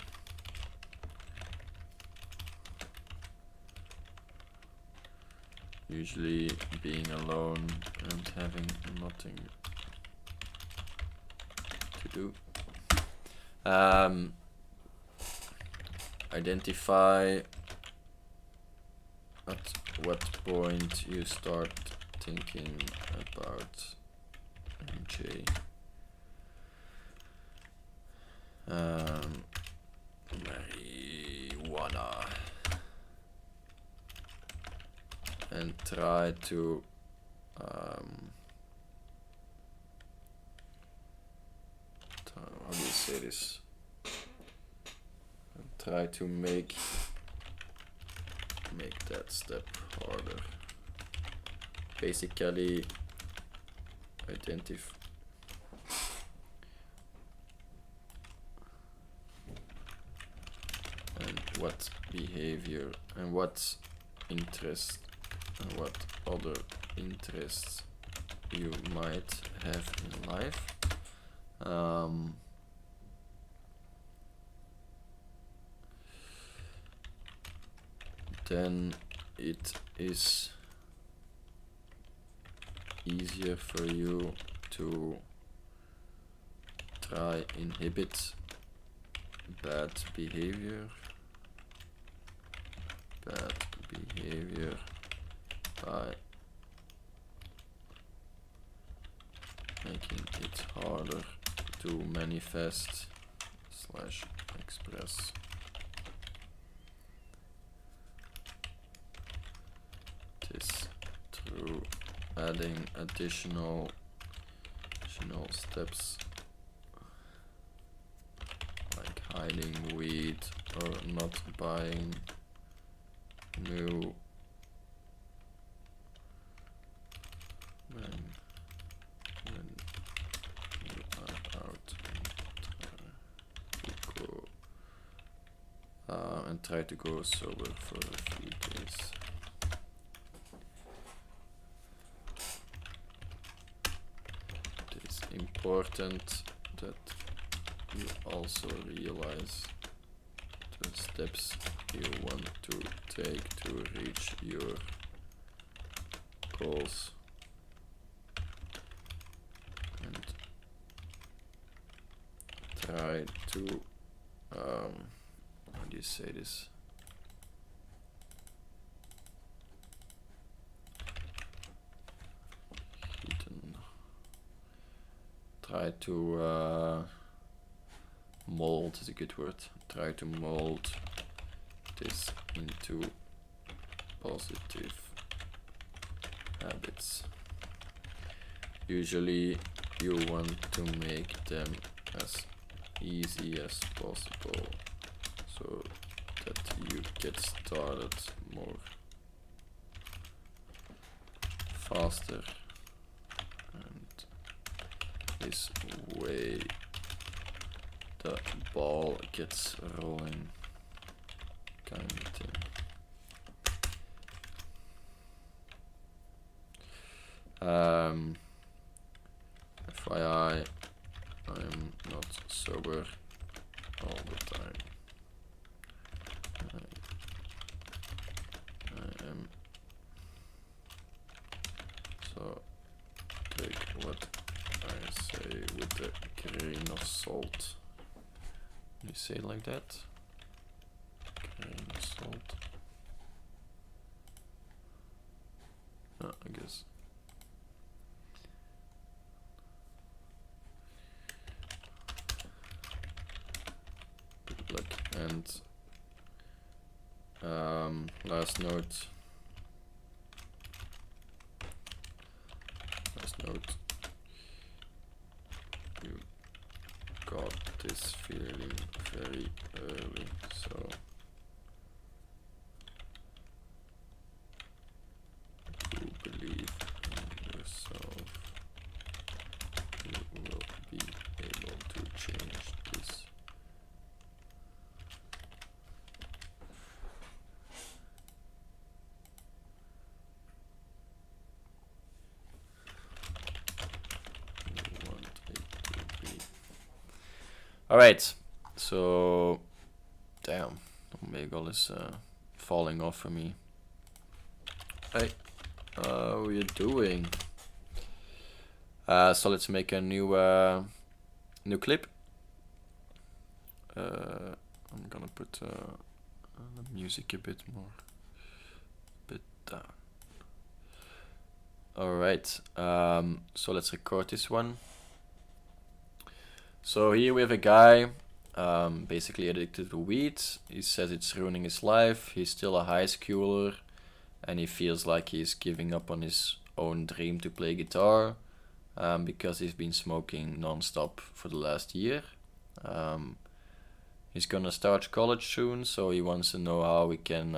Usually being alone and having nothing to do. Identify at what point you start thinking about MJ. Marijuana. And try to how do you say this? And try to make that step harder. Basically, identify and what behavior and what interest and what other interests you might have in life. Then it is easier for you to try inhibit bad behavior by making it harder to manifest/express. This through adding additional steps like hiding weed or not buying new when you are out. and try to go sober for a few days. It is important that you also realize the steps you want to take to reach your goals, and try to how do you say this? Try to mold is a good word. Try to mold this into positive habits. Usually you want to make them as easy as possible so that you get started more faster, and this way the ball gets rolling, kind of thing. FYI, I'm not sober all the time. I am, so take what I say with a grain of salt. You say it like that? Grain of salt. Oh, I guess. Good luck. And last note. You got this feeling very early, so you believe in yourself. You will be able to change this. Alright, so damn, Omegle is falling off for me. Hey, how are you doing? So let's make a new clip. I'm gonna put the music a bit down. Alright, so let's record this one. So here we have a guy basically addicted to weed. He says it's ruining his life. He's still a high schooler and he feels like he's giving up on his own dream to play guitar because he's been smoking non-stop for the last year. He's gonna start college soon, so he wants to know how we can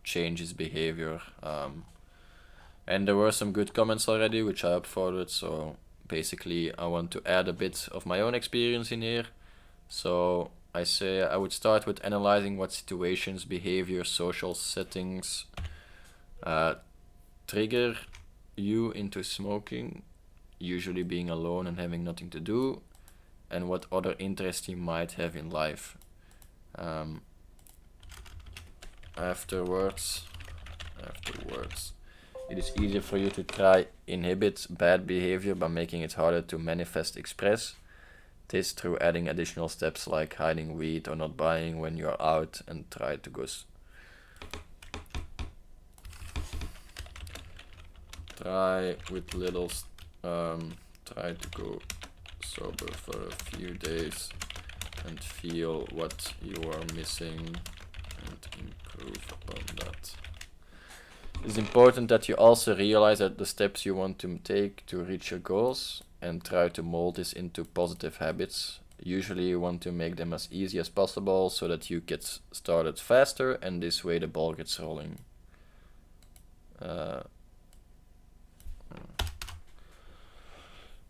change his behavior. And there were some good comments already, which I upvoted, so basically I want to add a bit of my own experience in here. So I say I would start with analyzing what situations, behavior, social settings trigger you into smoking, usually being alone and having nothing to do, and what other interests you might have in life. Afterwards, it is easier for you to try inhibit bad behavior by making it harder to manifest express this through adding additional steps like hiding weed or not buying when you are out, and try to go try to go sober for a few days and feel what you are missing and improve on that. It's important that you also realize that the steps you want to take to reach your goals and try to mold this into positive habits. Usually you want to make them as easy as possible so that you get started faster, and this way the ball gets rolling.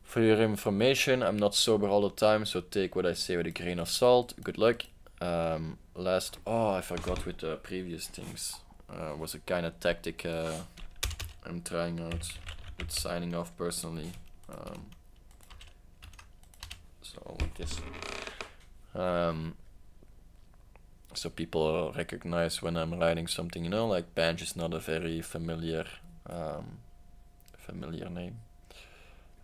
For your information, I'm not sober all the time, so take what I say with a grain of salt. Good luck. last, I forgot with the previous things. Was a kind of tactic I'm trying out with signing off personally. So like this. So people recognize when I'm writing something, you know, like bench is not a very familiar name.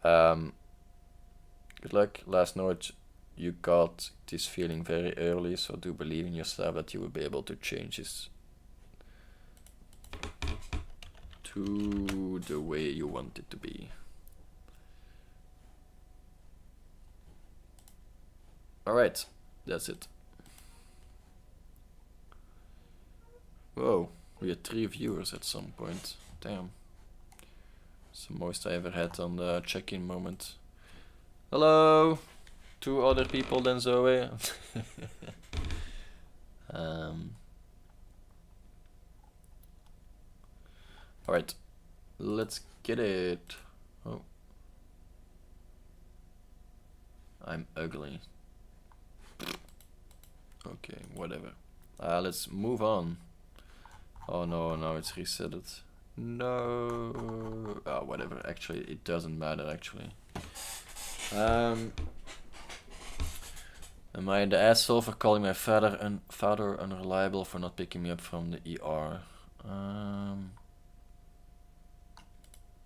Good luck. Last note, you got this feeling very early, so do believe in yourself that you will be able to change this to the way you want it to be. Alright, that's it. Whoa, we had 3 viewers at some point. Damn. It's the most I ever had on the check-in moment. Hello! 2 other people than Zoe. Alright, let's get it. Oh. I'm ugly. Okay, whatever. Let's move on. Oh no, now it's reset it. No. Whatever. Actually, it doesn't matter. Actually. Am I the asshole for calling my father unreliable for not picking me up from the ER?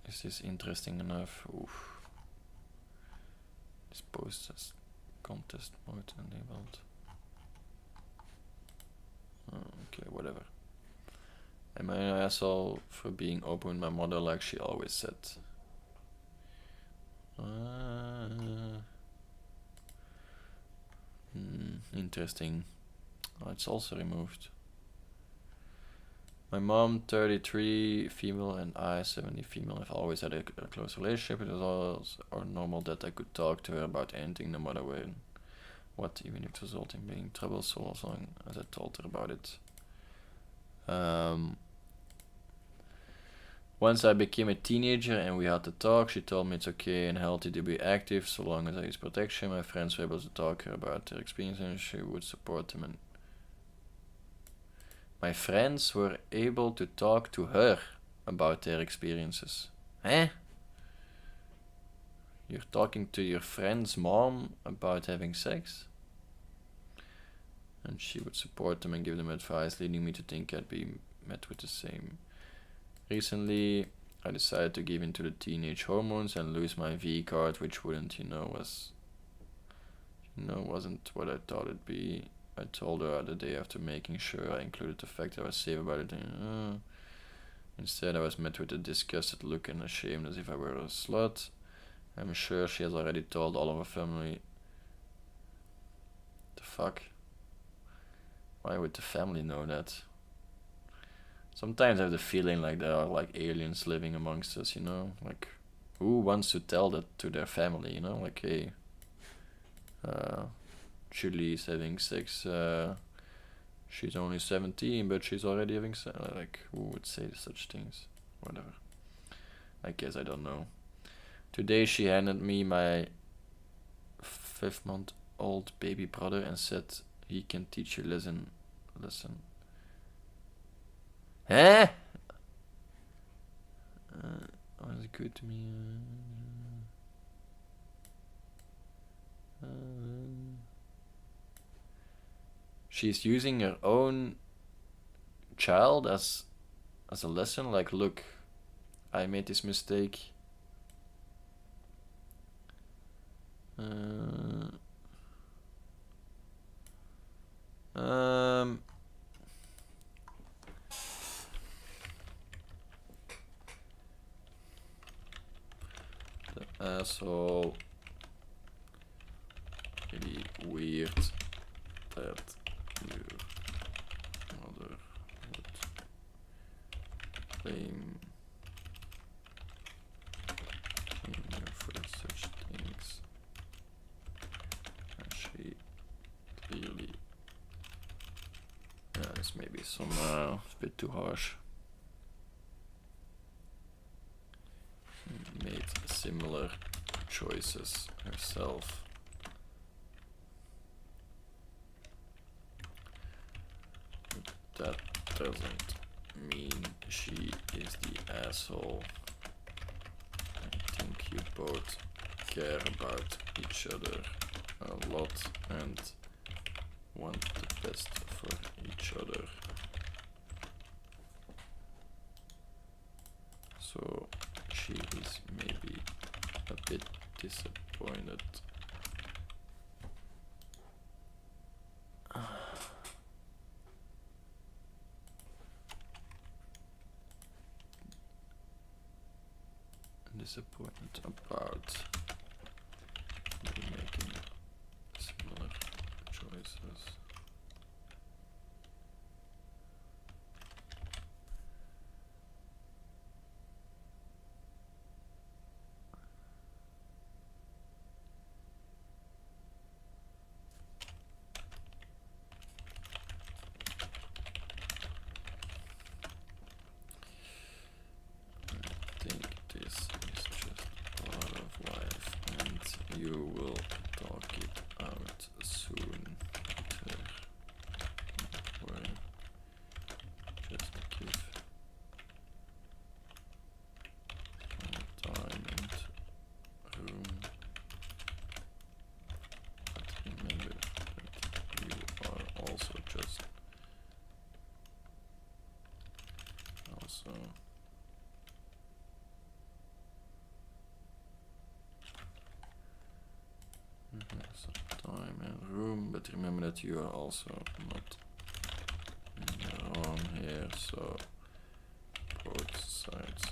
Is this interesting enough? Oof. This post has contest mode enabled. Okay, whatever. Am I an asshole for being open with my mother like she always said? Interesting. Oh, it's also removed. My mom, 33, female, and I, 70, female, have always had a close relationship. It was always normal that I could talk to her about anything, no matter what, even if it resulted in being trouble, so as long as I told her about it. Once I became a teenager and we had to talk, she told me it's okay and healthy to be active so long as I use protection. My friends were able to talk to her about their experience and she would support them. And my friends were able to talk to her about their experiences. Eh? You're talking to your friend's mom about having sex? And she would support them and give them advice, leading me to think I'd be met with the same. Recently, I decided to give in to the teenage hormones and lose my V card, which wasn't what I thought it'd be. I told her the day after, making sure I included the fact that I was safe about it. Instead, I was met with a disgusted look and ashamed as if I were a slut. I'm sure she has already told all of her family. The fuck? Why would the family know that? Sometimes I have the feeling like there are like aliens living amongst us, you know? Like, who wants to tell that to their family, you know? Like, hey, Julie is having sex, she's only 17, but she's already having sex. Like, who would say such things? Whatever. I guess I don't know. Today she handed me my 5-month-old baby brother and said he can teach you lesson. Huh? Was it good to me? She's using her own child as a lesson. Like, look, I made this mistake. The asshole. Really weird that your mother would blame you for such things. And she clearly, this may be some a bit too harsh. Made similar choices herself. doesn't mean she is the asshole. I think you both care about each other a lot and want the best for each other. So she is maybe a bit disappointed. Disappointed about you making similar choices. You will talk it out soon. Just give time and room. But remember that you are also just some time and room, but remember that you are also not in the wrong here, so both sides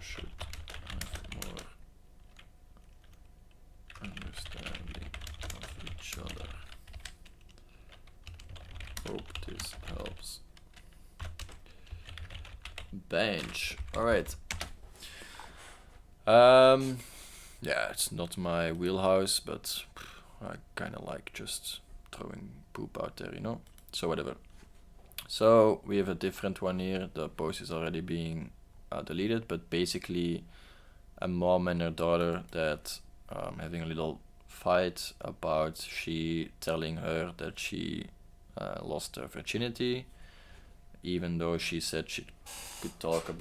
should have more understanding of each other. Hope this helps. Bench. Alright. Yeah, it's not my wheelhouse, but I kind of like just throwing poop out there, you know? So whatever. So we have a different one here. The post is already being deleted, but basically a mom and her daughter that having a little fight about she telling her that she lost her virginity, even though she said she could talk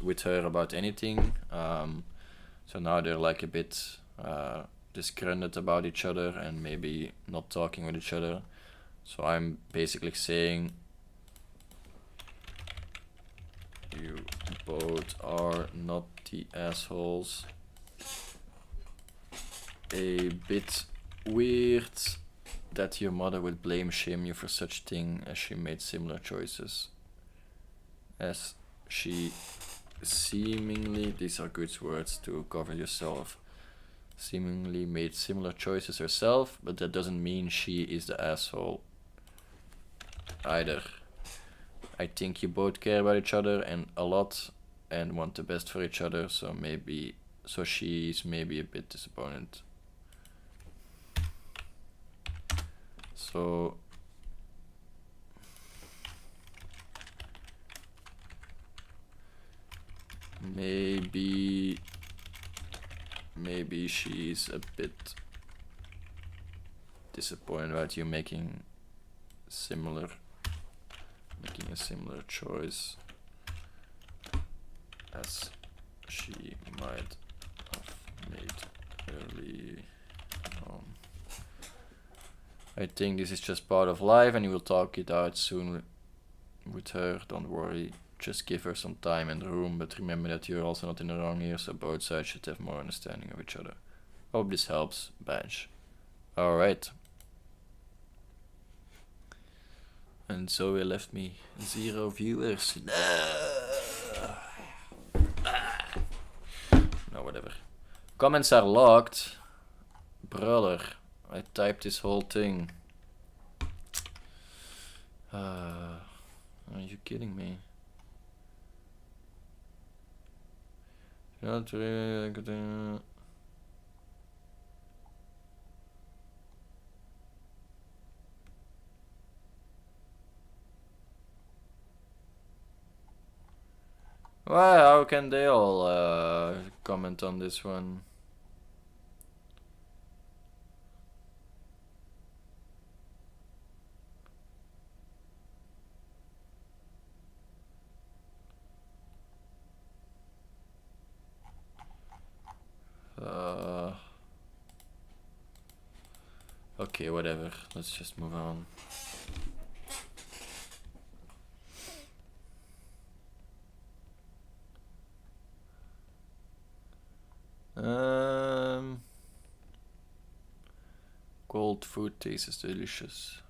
with her about anything. So now they're like a bit disgruntled about each other and maybe not talking with each other. So I'm basically saying you both are not the assholes. A bit weird that your mother would shame you for such thing, as she made similar choices as she seemingly, these are good words to cover yourself, seemingly made similar choices herself, but that doesn't mean she is the asshole either. I think you both care about each other and a lot and want the best for each other, so she's maybe a bit disappointed. So maybe she's a bit disappointed about you making a similar choice as she might have made early on. I think this is just part of life and you will talk it out soon with her, don't worry. Just give her some time and room, but remember that you're also not in the wrong here, so both sides should have more understanding of each other. Hope this helps. Bench. Alright. And so it left me 0 viewers. No, whatever. Comments are locked. Brother, I typed this whole thing. Are you kidding me? Not really good. Well, how can they all comment on this one? Okay, whatever. Let's just move on. Cold food tastes delicious.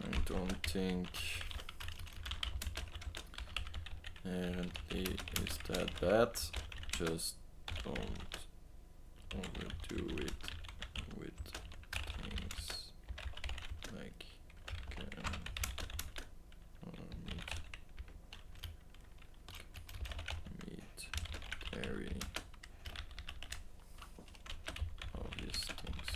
I don't think R&A is that bad. Just don't overdo it with things like meat, dairy, obvious things.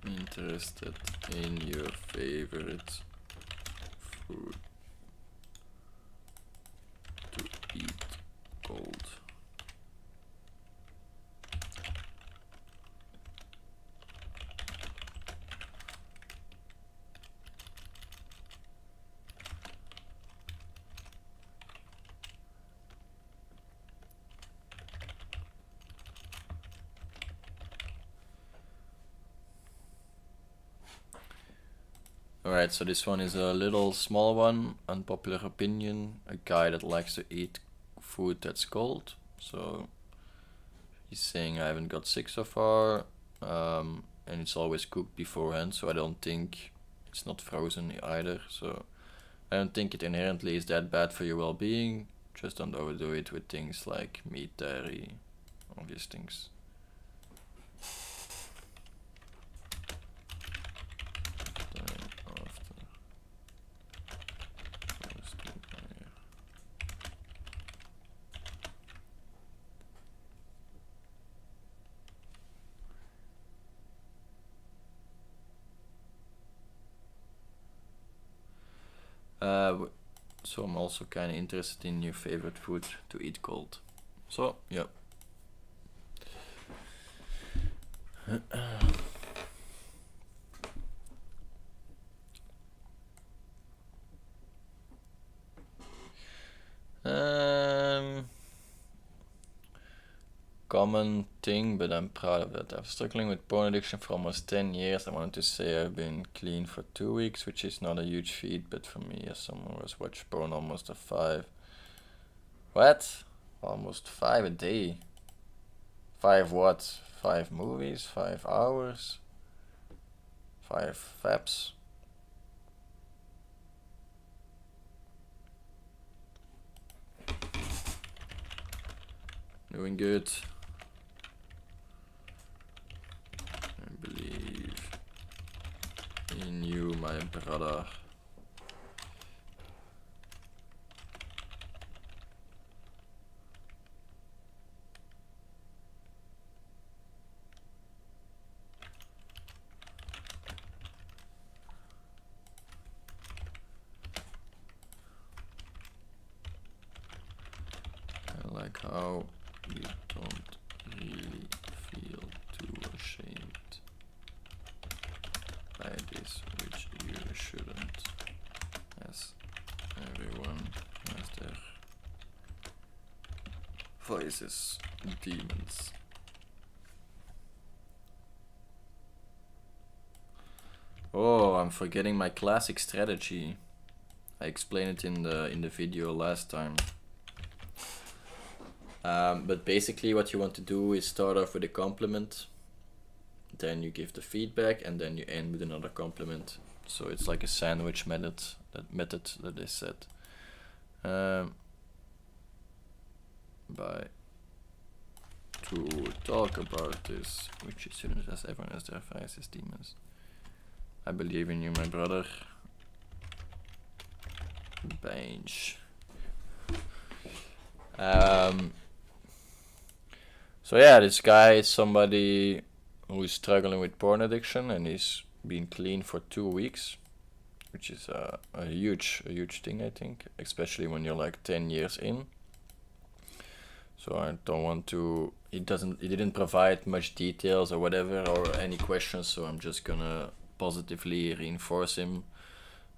Interested in your favorite food to eat cold. Alright, so this one is a little small one. Unpopular opinion, a guy that likes to eat food that's cold. So he's saying I haven't got sick so far, and it's always cooked beforehand, so I don't think it's not frozen either. So I don't think it inherently is that bad for your well-being. Just don't overdo it with things like meat, dairy, obvious things. So I'm also kind of interested in your favorite food to eat cold. So, yeah. Common thing, but I'm proud of it. I'm struggling with porn addiction for almost 10 years. I wanted to say I've been clean for 2 weeks, which is not a huge feat, but for me, as someone who has watched porn almost a 5. What? Almost 5 a day. 5 what? 5 movies? 5 hours? 5 faps? Doing good. I believe in you, my brother. I like how you don't really feel too ashamed by this, which you shouldn't, as everyone has their voices, demons. Oh, I'm forgetting my classic strategy. I explained it in the video last time. But basically what you want to do is start off with a compliment, then you give the feedback, and then you end with another compliment. So it's like a sandwich method that they said. By to talk about this, which student as everyone has their vices, demons. I believe in you, my brother. Bench. So yeah, this guy is somebody who is struggling with porn addiction, and he's been clean for 2 weeks, which is a huge thing, I think, especially when you're like 10 years in. So I don't want to. He didn't provide much details or whatever or any questions. So I'm just gonna positively reinforce him.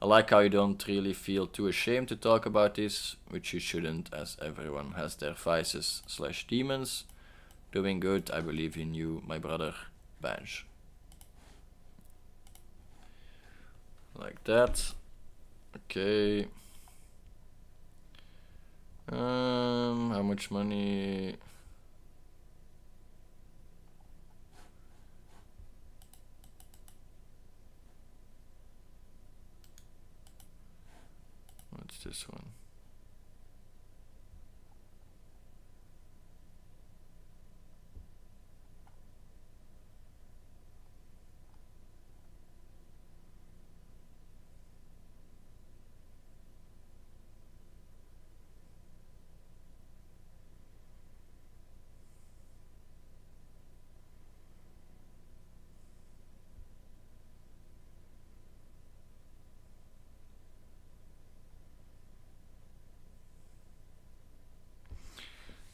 I like how you don't really feel too ashamed to talk about this, which you shouldn't, as everyone has their vices / demons. Doing good. I believe in you, my brother. Bench. Like that. Okay. How much money? What's this one?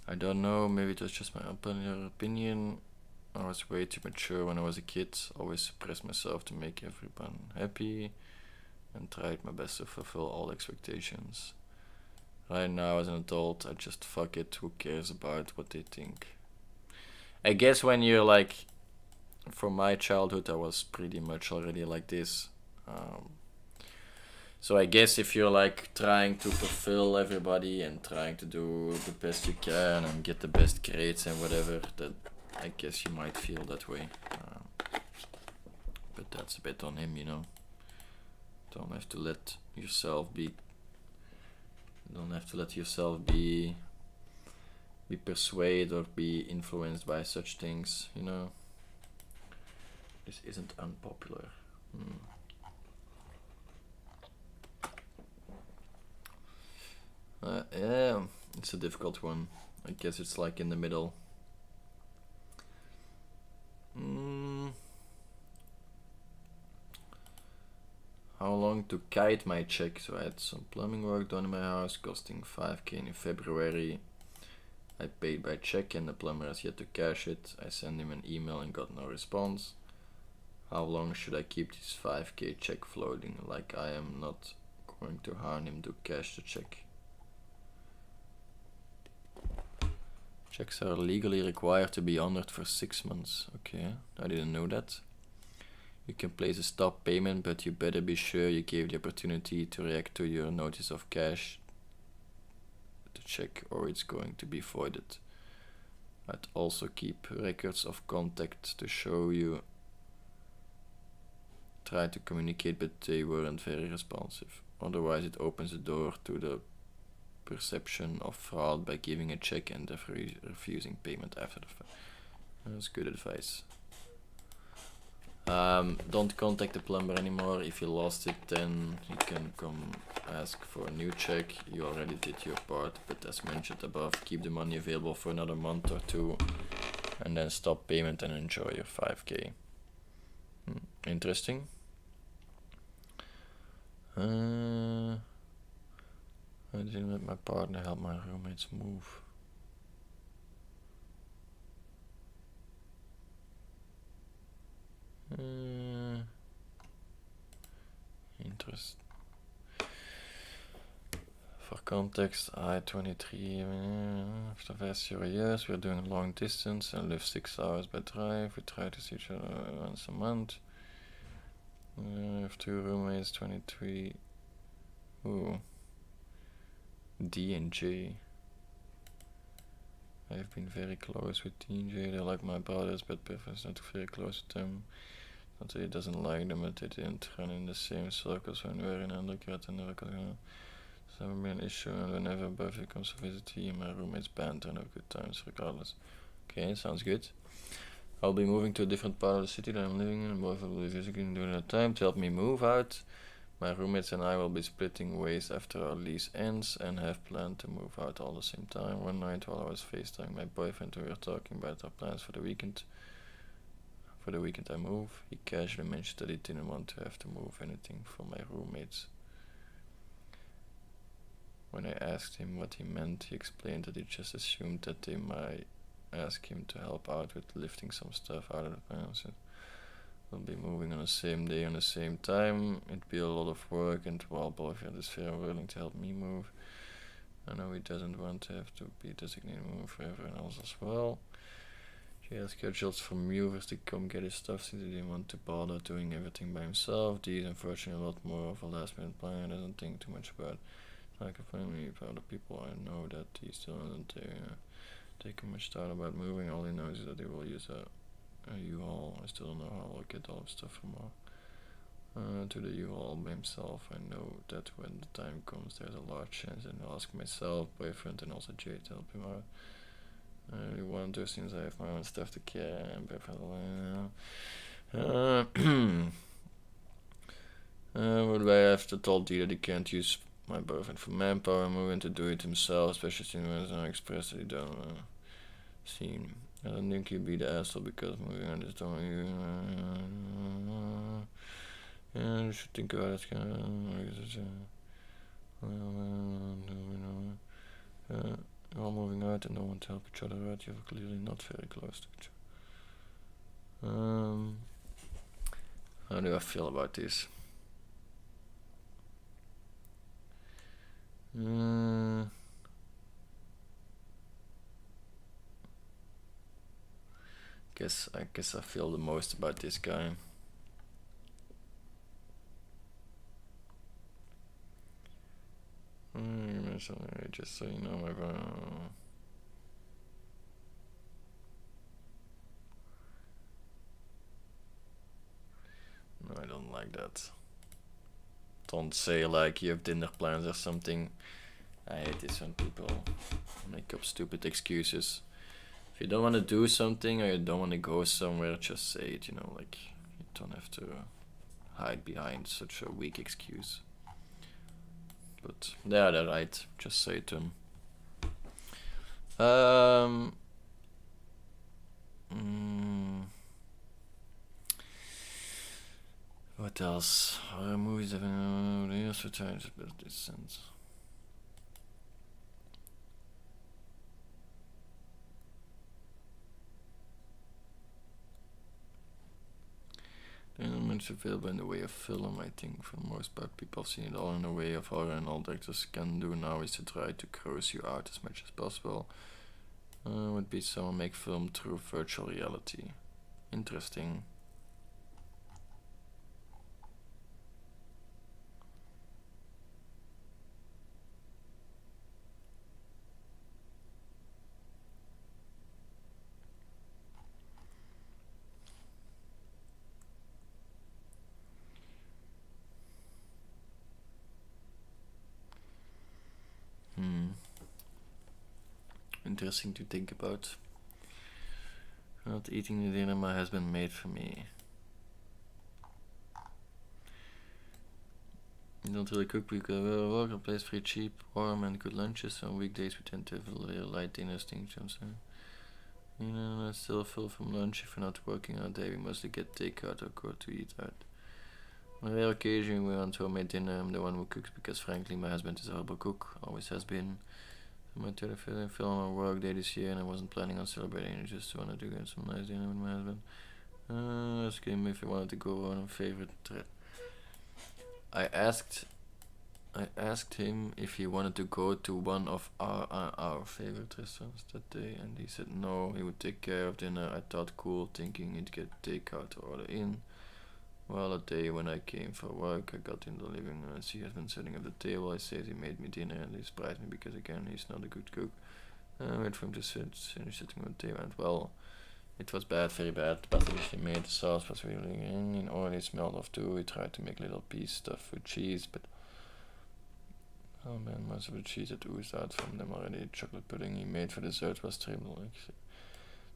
I don't know, maybe it was just my opinion. I was way too mature when I was a kid, always suppressed myself to make everyone happy, and tried my best to fulfill all expectations. Right now, as an adult, I just fuck it, who cares about what they think. I guess when you're like, from my childhood, I was pretty much already like this. So I guess if you're like trying to fulfill everybody and trying to do the best you can and get the best grades and whatever, that I guess you might feel that way. But that's a bit on him, you know. Don't have to let yourself be persuaded or be influenced by such things, you know. This isn't unpopular. Yeah, it's a difficult one. I guess it's like in the middle. How long to kite my check? So I had some plumbing work done in my house, costing 5k in February. I paid by check and the plumber has yet to cash it. I sent him an email and got no response. How long should I keep this 5k check floating? Like, I am not going to harm him to cash the check. Checks are legally required to be honored for 6 months. Okay, I didn't know that. You can place a stop payment, but you better be sure you gave the opportunity to react to your notice of cash to check, or it's going to be voided. I'd also keep records of contact to show you tried to communicate, but they weren't very responsive. Otherwise, it opens the door to the perception of fraud by giving a check and refusing payment after the fact. That's good advice. Don't contact the plumber anymore. If you lost it, then you can come ask for a new check. You already did your part, but as mentioned above, keep the money available for another month or 2 and then stop payment and enjoy your 5k. Interesting. I didn't let my partner help my roommates move. Interest. For context, I 23 after last years we're doing long distance and live 6 hours by drive. We try to see each other once a month. I have 2 roommates, 23. Ooh. D and J. I've been very close with TJ. They're like my brothers, but prefers not very close with them. Not that he doesn't like them, but they didn't run in the same circles when we were in undergrad and never got on. It's never been an issue, and whenever birthday comes to visit, he and my roommates banter and have good times regardless. Okay, sounds good. I'll be moving to a different part of the city that I'm living in, and both will be visiting during that time to help me move out. My roommates and I will be splitting ways after our lease ends and have planned to move out all the same time. One night while I was FaceTiming my boyfriend, we were talking about our plans for the weekend. For the weekend I move, he casually mentioned that he didn't want to have to move anything for my roommates. When I asked him what he meant, he explained that he just assumed that they might ask him to help out with lifting some stuff out of the house. We'll be moving on the same day on the same time. It'd be a lot of work, and while boyfriend is very willing to help me move, I know he doesn't want to have to be designated move for everyone else as well. He has scheduled for movers to come get his stuff since he didn't want to bother doing everything by himself. These unfortunately a lot more of a last minute plan. He doesn't think too much about like a family for other people. I know that he still doesn't take much thought about moving. All he knows is that he will use a U-Haul. I still don't know how I'll get all of stuff from to the U-Haul by himself. I know that when the time comes, there's a large chance, and I'll ask myself, boyfriend, and also Jay to help him out. I really want to since I have my own stuff to carry, and boyfriend. But I have to tell D that he can't use my boyfriend for manpower, moving to do it himself, especially since when it's not expressed that he don't see. I don't think he'd be the asshole because moving on this don't yeah, you should think about it. All moving out and don't want to help each other out. You're clearly not very close to each other. How do I feel about this? I guess I feel the most about this guy. Just so you know, no, I don't like that. Don't say like you have dinner plans or something. I hate this when people make up stupid excuses. If you don't want to do something or you don't want to go somewhere, just say it, you know, like you don't have to hide behind such a weak excuse. But yeah, they're right, just say it to them. What else? Horror movies have also tried to build this sense. There are not much available in the way of film, I think. For the most part, people have seen it all in the way of horror, and all directors can do now is to try to gross you out as much as possible. Would be someone make film through virtual reality. Interesting. Interesting to think about. Not eating the dinner my husband made for me. You don't really cook because we work a place very cheap, warm and good lunches. On weekdays we tend to have a little light dinners, things. You know, still full from lunch. If we're not working all day, we mostly get takeout or go to eat out. On a rare occasion we want homemade dinner. I'm the one who cooks because frankly my husband is a horrible cook, always has been. My 35th film on work day this year, and I wasn't planning on celebrating. I just wanted to get some nice dinner with my husband. Ask him if he wanted to go on a favorite trip. I asked him if he wanted to go to one of our favorite restaurants that day, and he said no, he would take care of dinner. I thought cool, thinking he'd get takeout or order in. Well, a day when I came for work, I got in the living room and he has been setting up the table. I said he made me dinner, and he surprised me because again he's not a good cook. Wait for him to finish sitting with the event. Well, it was bad, very bad. The pasta dish he made, the sauce was really in oil, it smelled of too. He tried to make little piece stuff with cheese, but oh man, most of the cheese had oozed out from them already. The chocolate pudding he made for dessert was terrible.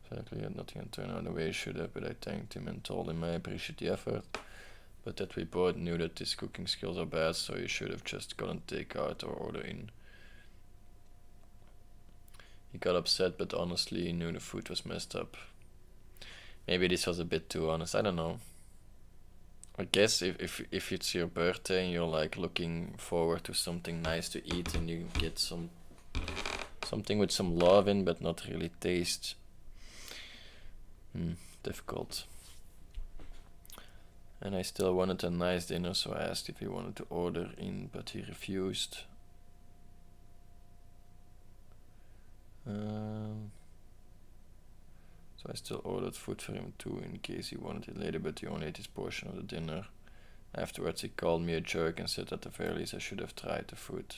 Exactly, had nothing to turn out the way it should have, but I thanked him and told him I appreciate the effort, but that we both knew that his cooking skills are bad, so he should have just gotten takeout or order in. He got upset, but honestly he knew the food was messed up. Maybe this was a bit too honest, I don't know. I guess if it's your birthday and you're like looking forward to something nice to eat and you get something with some love in but not really taste, difficult. And I still wanted a nice dinner, so I asked if he wanted to order in, but he refused. So I still ordered food for him too in case he wanted it later, but he only ate his portion of the dinner. Afterwards he called me a jerk and said at the very least I should have tried the food.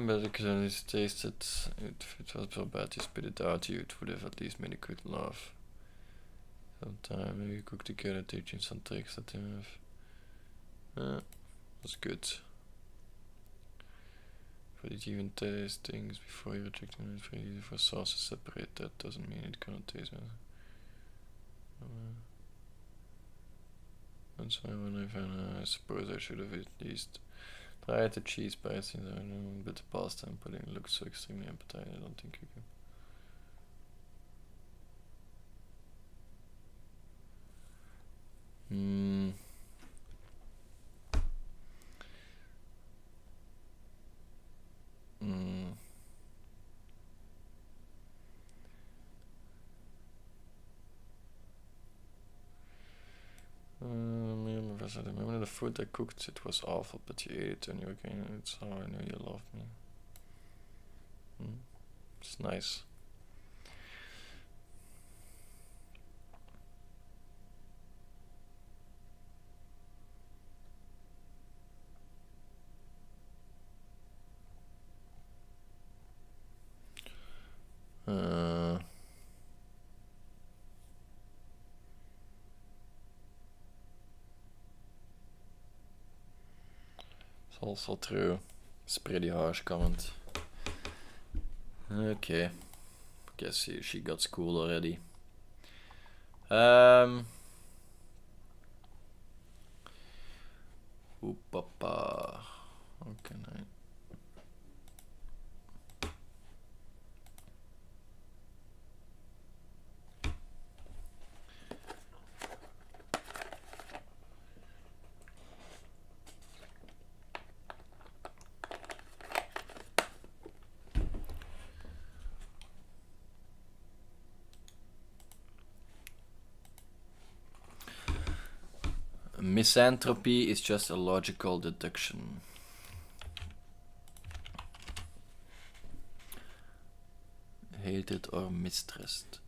But because it's tasted, if it was so bad you spit it out, you would have at least made a good laugh. Sometime maybe cook together, teaching some tricks that you have. That's good. But did you even taste things before you reject them? It's very easy for sauce to separate. That doesn't mean it cannot taste better. That's why when I found I suppose I should have at least tried the cheese bites, I don't know, but the pasta and pudding looks so extremely appetizing, I don't think you can. I remember the food I cooked, it was awful, but you ate it and you were going, it's how I knew you loved me. It's nice. It's also true. It's a pretty harsh comment. Okay. Guess she got school already. Papa. How can I? Misanthropy is just a logical deduction. Hatred or mistrust.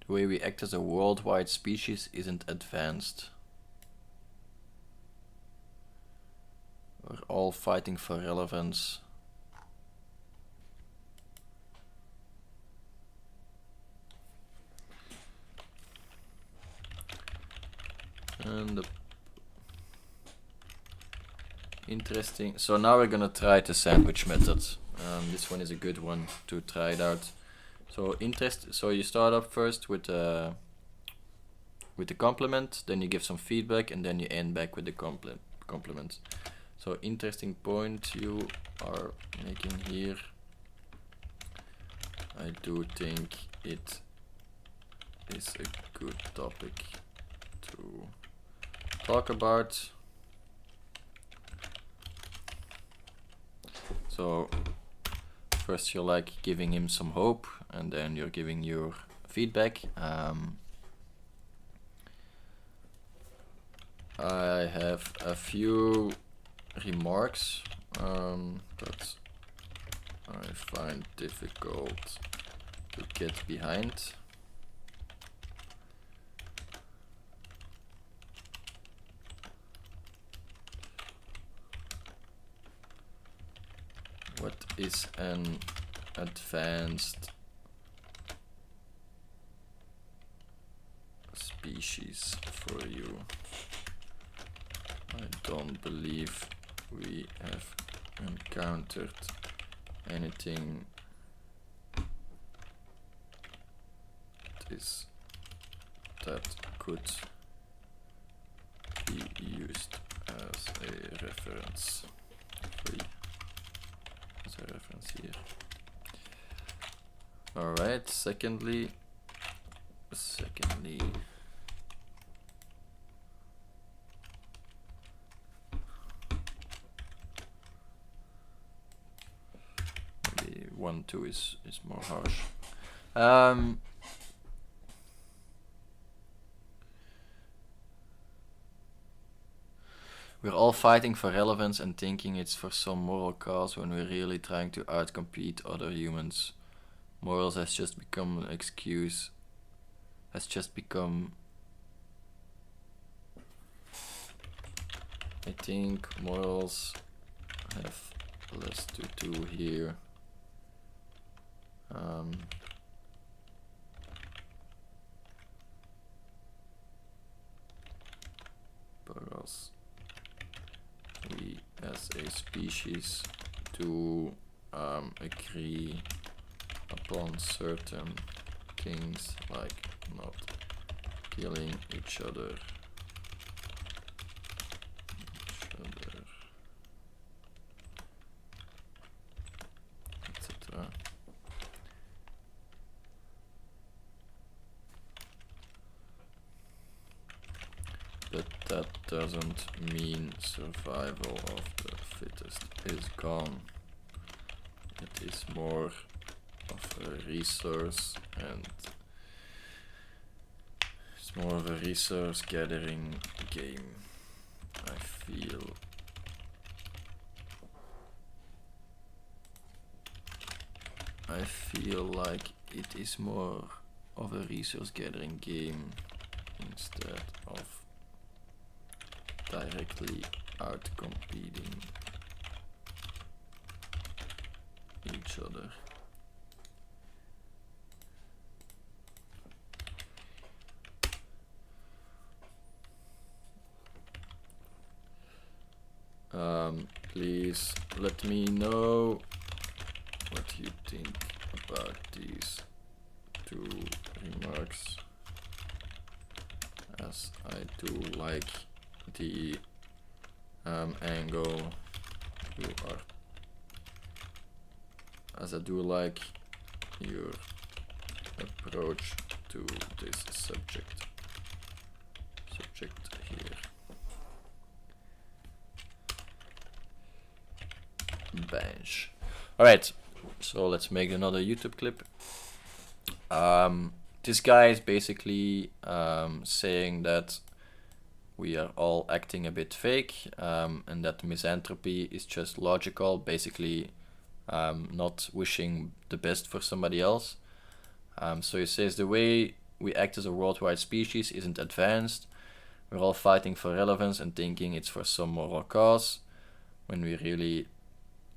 The way we act as a worldwide species isn't advanced. We're all fighting for relevance. And interesting. So now we're gonna try the sandwich method. This one is a good one to try it out. So So you start up first with the compliment, then you give some feedback, and then you end back with the compliment. So interesting point you are making here. I do think it is a good topic to talk about. So first you're like giving him some hope, and then you're giving your feedback. I have a few remarks that I find difficult to get behind. What is an advanced species for you? I don't believe we have encountered anything that could be used as a reference. Here. All right. Secondly, maybe 1-2 is more harsh. We're all fighting for relevance and thinking it's for some moral cause when we're really trying to outcompete other humans. Morals has just become an excuse. I think morals have less to do here. Because we as a species do agree upon certain things like not killing each other, etc. But that doesn't mean survival of the fittest is gone. It is more of a resource, and it's more of a resource gathering game. I feel like it is more of a resource gathering game instead of directly outcompeting each other. Please let me know what you think about these two remarks, as I do like the angle you are, as I do like your approach to this subject here. Bench. Alright, so let's make another YouTube clip. This guy is basically saying that we are all acting a bit fake, and that misanthropy is just logical, basically not wishing the best for somebody else. So he says the way we act as a worldwide species isn't advanced. We're all fighting for relevance and thinking it's for some moral cause, when really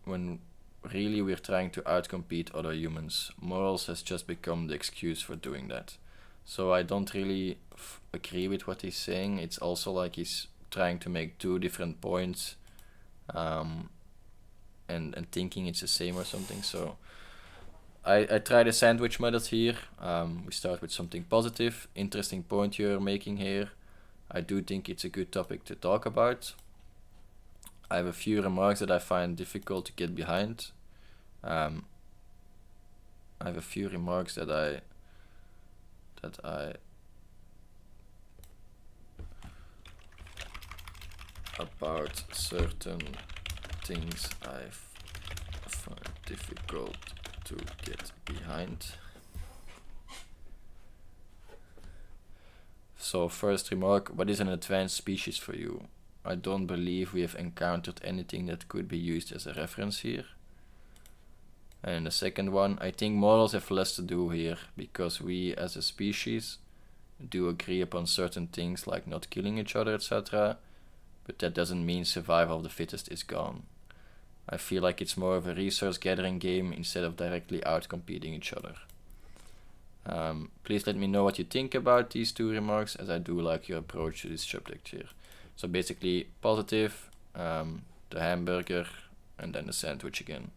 we're trying to outcompete other humans. Morals has just become the excuse for doing that. So I don't really agree with what he's saying. It's also like he's trying to make two different points, and thinking it's the same or something. So I try the sandwich method here. We start with something positive, interesting point you're making here. I do think it's a good topic to talk about. I have a few remarks that I find difficult to get behind. I have a few remarks that I about certain things I find difficult to get behind. So first remark, what is an advanced species for you? I don't believe we have encountered anything that could be used as a reference here. And the second one, I think models have less to do here, because we as a species do agree upon certain things like not killing each other, etc. But that doesn't mean survival of the fittest is gone. I feel like it's more of a resource gathering game instead of directly outcompeting each other. Please let me know what you think about these two remarks, as I do like your approach to this subject here. So basically positive, the hamburger, and then the sandwich again.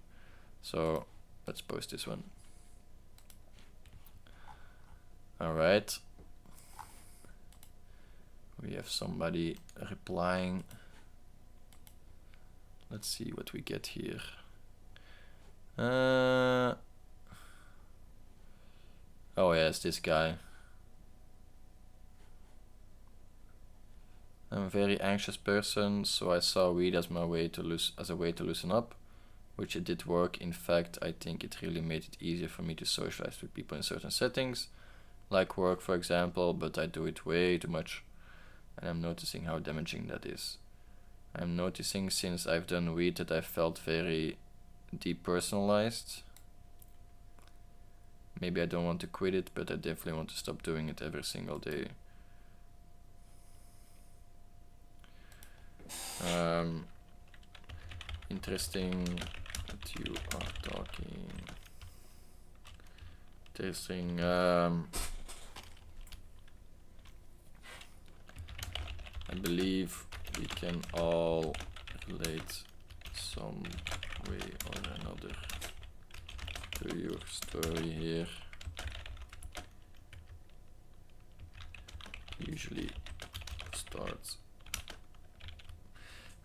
So let's post this one. Alright. We have somebody replying. Let's see what we get here. Oh yeah, it's this guy. I'm a very anxious person, so I saw weed as my way to loosen up, which it did work. In fact, I think it really made it easier for me to socialize with people in certain settings, like work for example, but I do it way too much, and I'm noticing how damaging that is. I'm noticing since I've done weed that I felt very depersonalized. Maybe I don't want to quit it, but I definitely want to stop doing it every single day. Interesting that you are talking. Interesting. I believe we can all relate some way or another to your story here. Usually starts.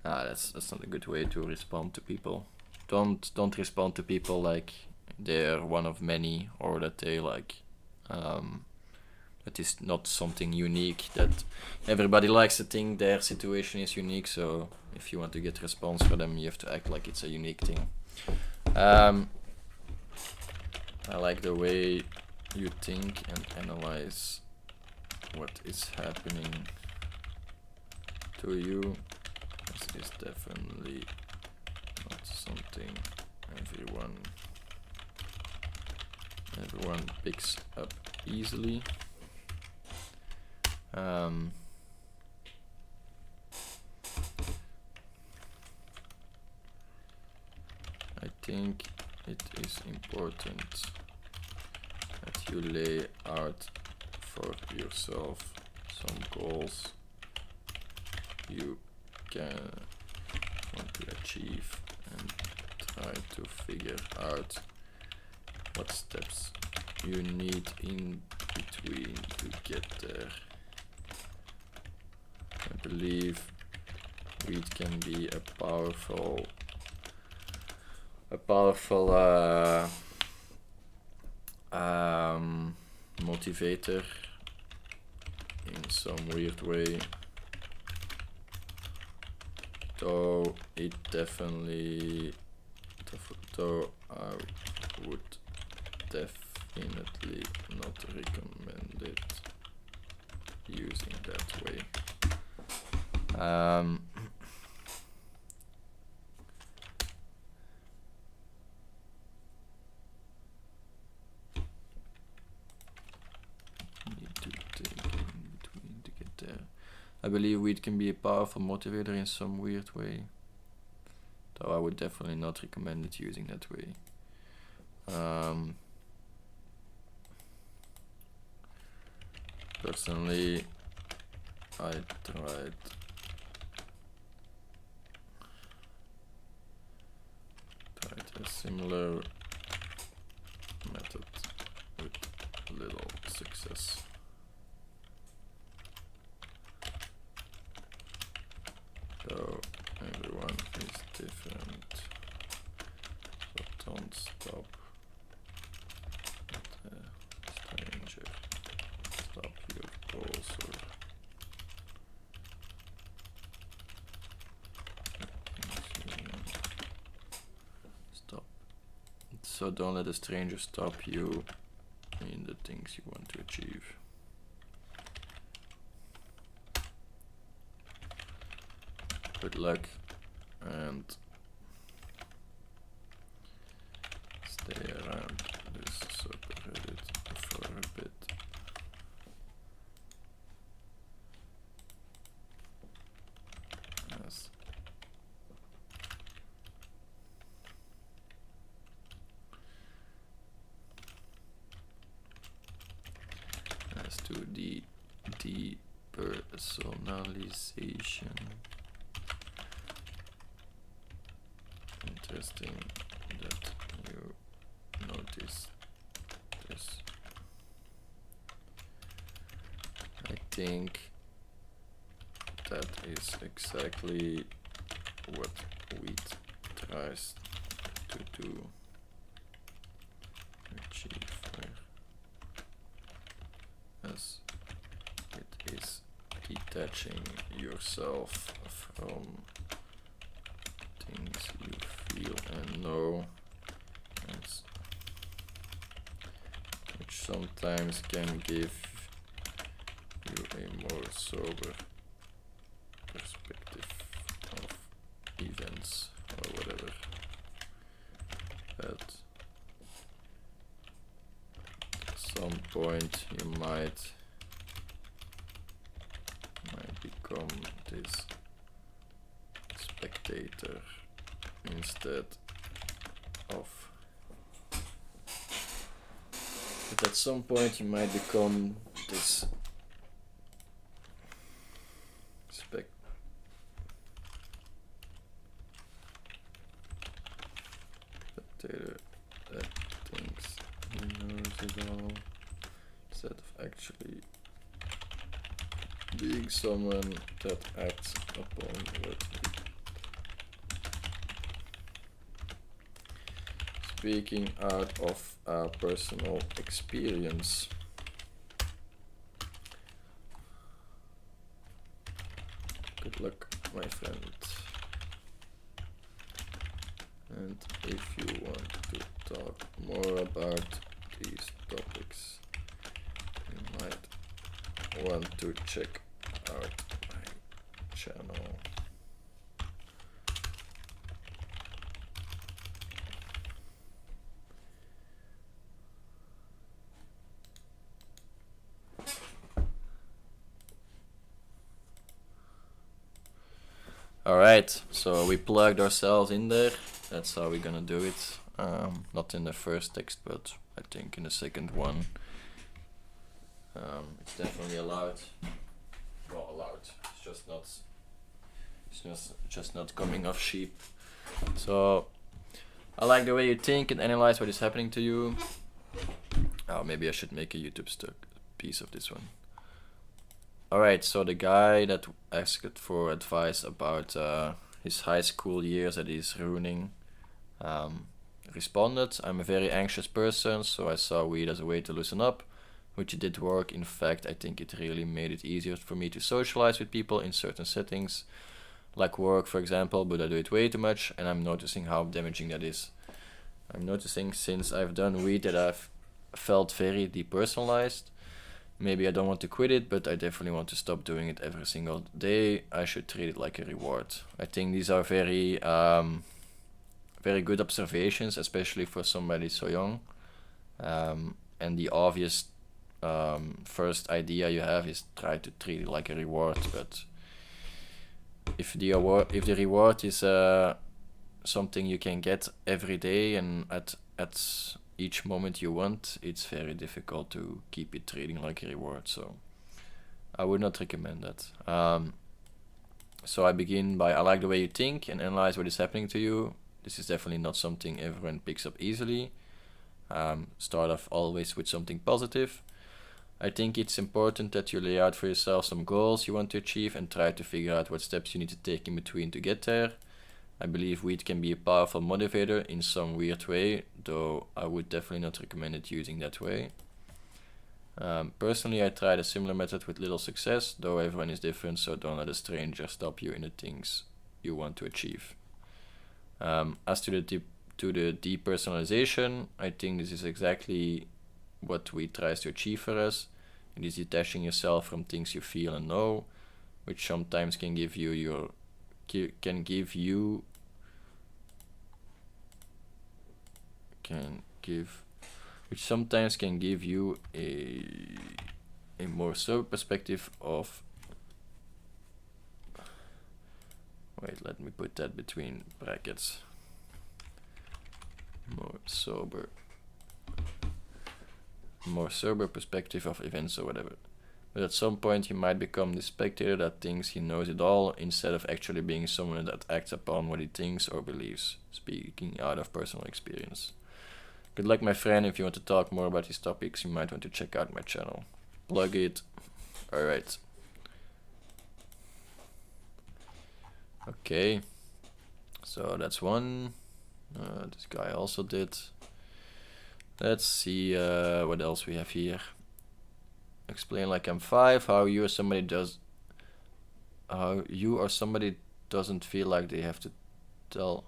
That's not a good way to respond to people. Don't respond to people like they're one of many, or that they like that is not something unique, that everybody likes to think their situation is unique. So if you want to get response for them, you have to act like it's a unique thing. I like the way you think and analyze what is happening to you. This is definitely not something everyone picks up easily. I think it is important that you lay out for yourself some goals you can want to achieve, and try to figure out what steps you need in between to get there. I believe weed can be a powerful motivator in some weird way, though I would definitely not recommend it using that way. Need to take in between to get there. I believe weed can be a powerful motivator in some weird way, though I would definitely not recommend it using that way. Personally, I tried a similar method with little success. So everyone is different, so don't stop at a stranger. Stop your goals or stop. So don't let a stranger stop you in the things you want to achieve. good luck, and stay around this subreddit for a bit. Yes. As to the depersonalization, interesting that you notice this. I think that is exactly what Wheat tries to do, achieve here, as it is detaching yourself from things you feel and know, which sometimes can give you a more sober perspective of events or whatever. At some point you might become this spectator instead of, but at some point you might become this spectator that thinks he knows it all, instead of actually being someone that acts upon what he. Speaking out of our personal experience, good luck, my friend. And if you want to talk more about these topics, you might want to check out my channel. Alright, so we plugged ourselves in there. That's how we're gonna do it. Not in the first text, but I think in the second one. It's definitely allowed. Well, allowed. It's just not coming off sheep. So I like the way you think and analyze what is happening to you. Oh, maybe I should make a YouTube piece of this one. Alright, so the guy that asked for advice about his high school years that he's ruining responded, I'm a very anxious person, so I saw weed as a way to loosen up, which it did work. In fact, I think it really made it easier for me to socialize with people in certain settings, like work for example, but I do it way too much and I'm noticing how damaging that is. I'm noticing since I've done weed that I've felt very depersonalized. Maybe I don't want to quit it, but I definitely want to stop doing it every single day. I should treat it like a reward. I think these are very good observations, especially for somebody so young. And the obvious first idea you have is try to treat it like a reward. But if the reward is something you can get every day and at each moment you want, it's very difficult to keep it treating like a reward, so I would not recommend that. So I begin by, I like the way you think and analyze what is happening to you. This is definitely not something everyone picks up easily. Start off always with something positive. I think it's important that you lay out for yourself some goals you want to achieve and try to figure out what steps you need to take in between to get there. I believe weed can be a powerful motivator in some weird way, though I would definitely not recommend it using that way. Personally, I tried a similar method with little success, though everyone is different, so don't let a stranger stop you in the things you want to achieve. As to the depersonalization, I think this is exactly what weed tries to achieve for us. It is detaching yourself from things you feel and know, which sometimes can give you can give you which sometimes can give you a more sober perspective of. Wait, let me put that between brackets. More sober perspective of events or whatever. But at some point he might become the spectator that thinks he knows it all, instead of actually being someone that acts upon what he thinks or believes, speaking out of personal experience. Good luck, my friend. If you want to talk more about these topics, you might want to check out my channel. Plug it. Alright. Okay. So that's one. This guy also did. Let's see what else we have here. Explain like I'm 5, how you or somebody doesn't feel like they have to tell.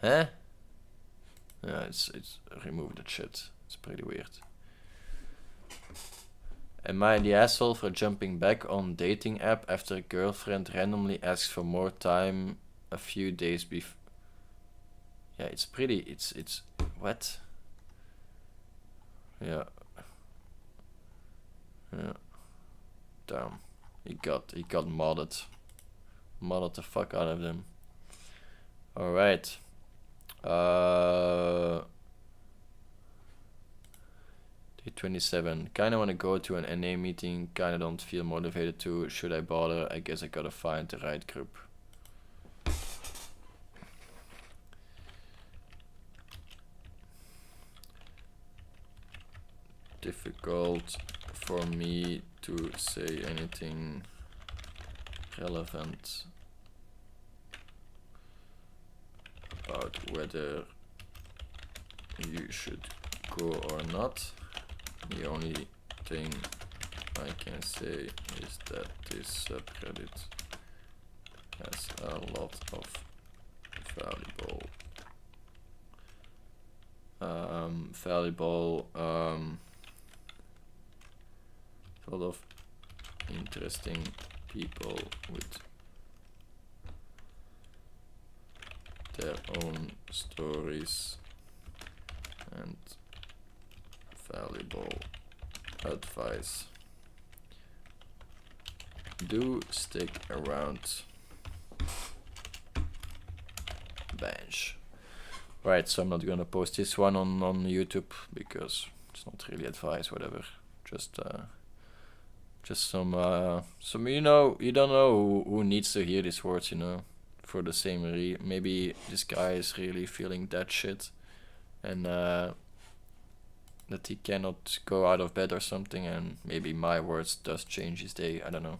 Huh? Yeah, it's remove that shit. It's pretty weird. Am I the asshole for jumping back on dating app after a girlfriend randomly asks for more time a few days before? Yeah, it's pretty. It's what? Yeah. Yeah. Damn. He got modded. Modded the fuck out of them. Alright. Day 27. Kinda wanna go to an NA meeting, kinda don't feel motivated to. Should I bother? I guess I gotta find the right group. Difficult for me to say anything relevant about whether you should go or not. The only thing I can say is that this subreddit has a lot of a lot of interesting people with their own stories and valuable advice. Do stick around. Bench. Right, so I'm not gonna post this one on YouTube because it's not really advice, whatever. Just some you know, you don't know who needs to hear these words, you know, for the same maybe this guy is really feeling that shit, and that he cannot go out of bed or something, and maybe my words does change his day. I don't know.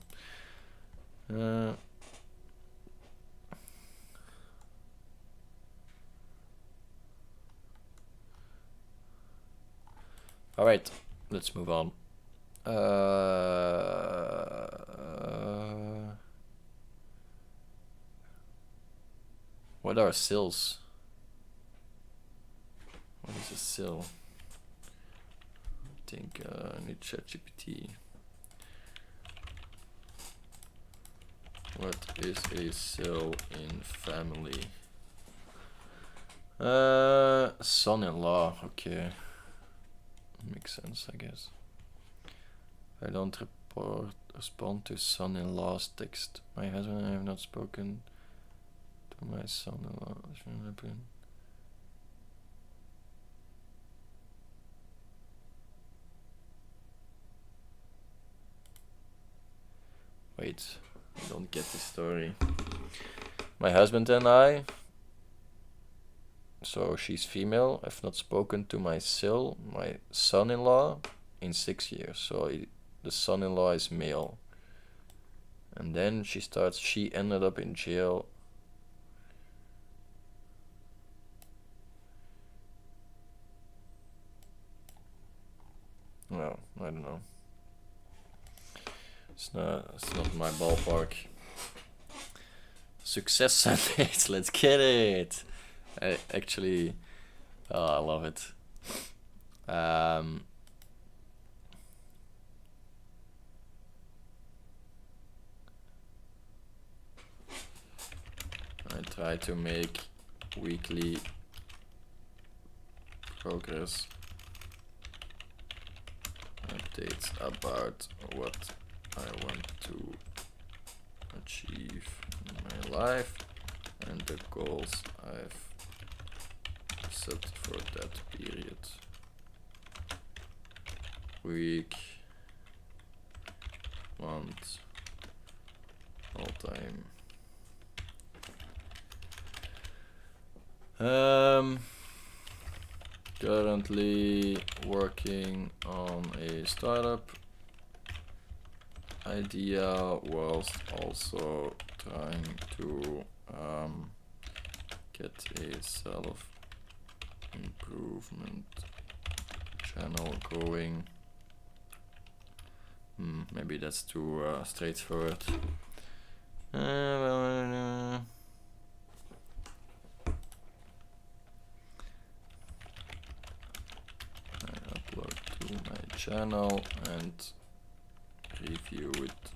All right, let's move on. What are sills? What is a sill? I think I need ChatGPT. What is a sill in family? Son-in-law. Okay, makes sense, I guess. I don't respond to son-in-law's text. My husband and I have not spoken to my son-in-law. Wait, I don't get the story. My husband and I, so she's female, I've not spoken to my son-in-law in 6 years. So the son-in-law is male. And then she ended up in jail. Well, I don't know. It's not my ballpark. Success Sundays, let's get it. I love it. I try to make weekly progress updates about what I want to achieve in my life and the goals I've set for that period. Week, month, all time. Currently working on a startup idea whilst also trying to get a self-improvement channel going. Maybe that's too straightforward. Channel and review it,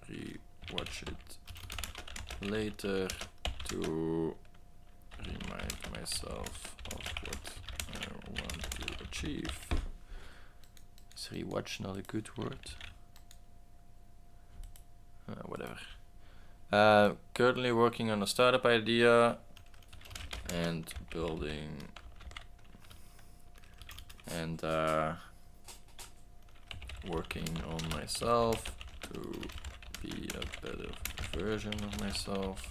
re-watch it later to remind myself of what I want to achieve. Is re-watch not a good word? Whatever. Currently working on a startup idea and building and working on myself to be a better version of myself.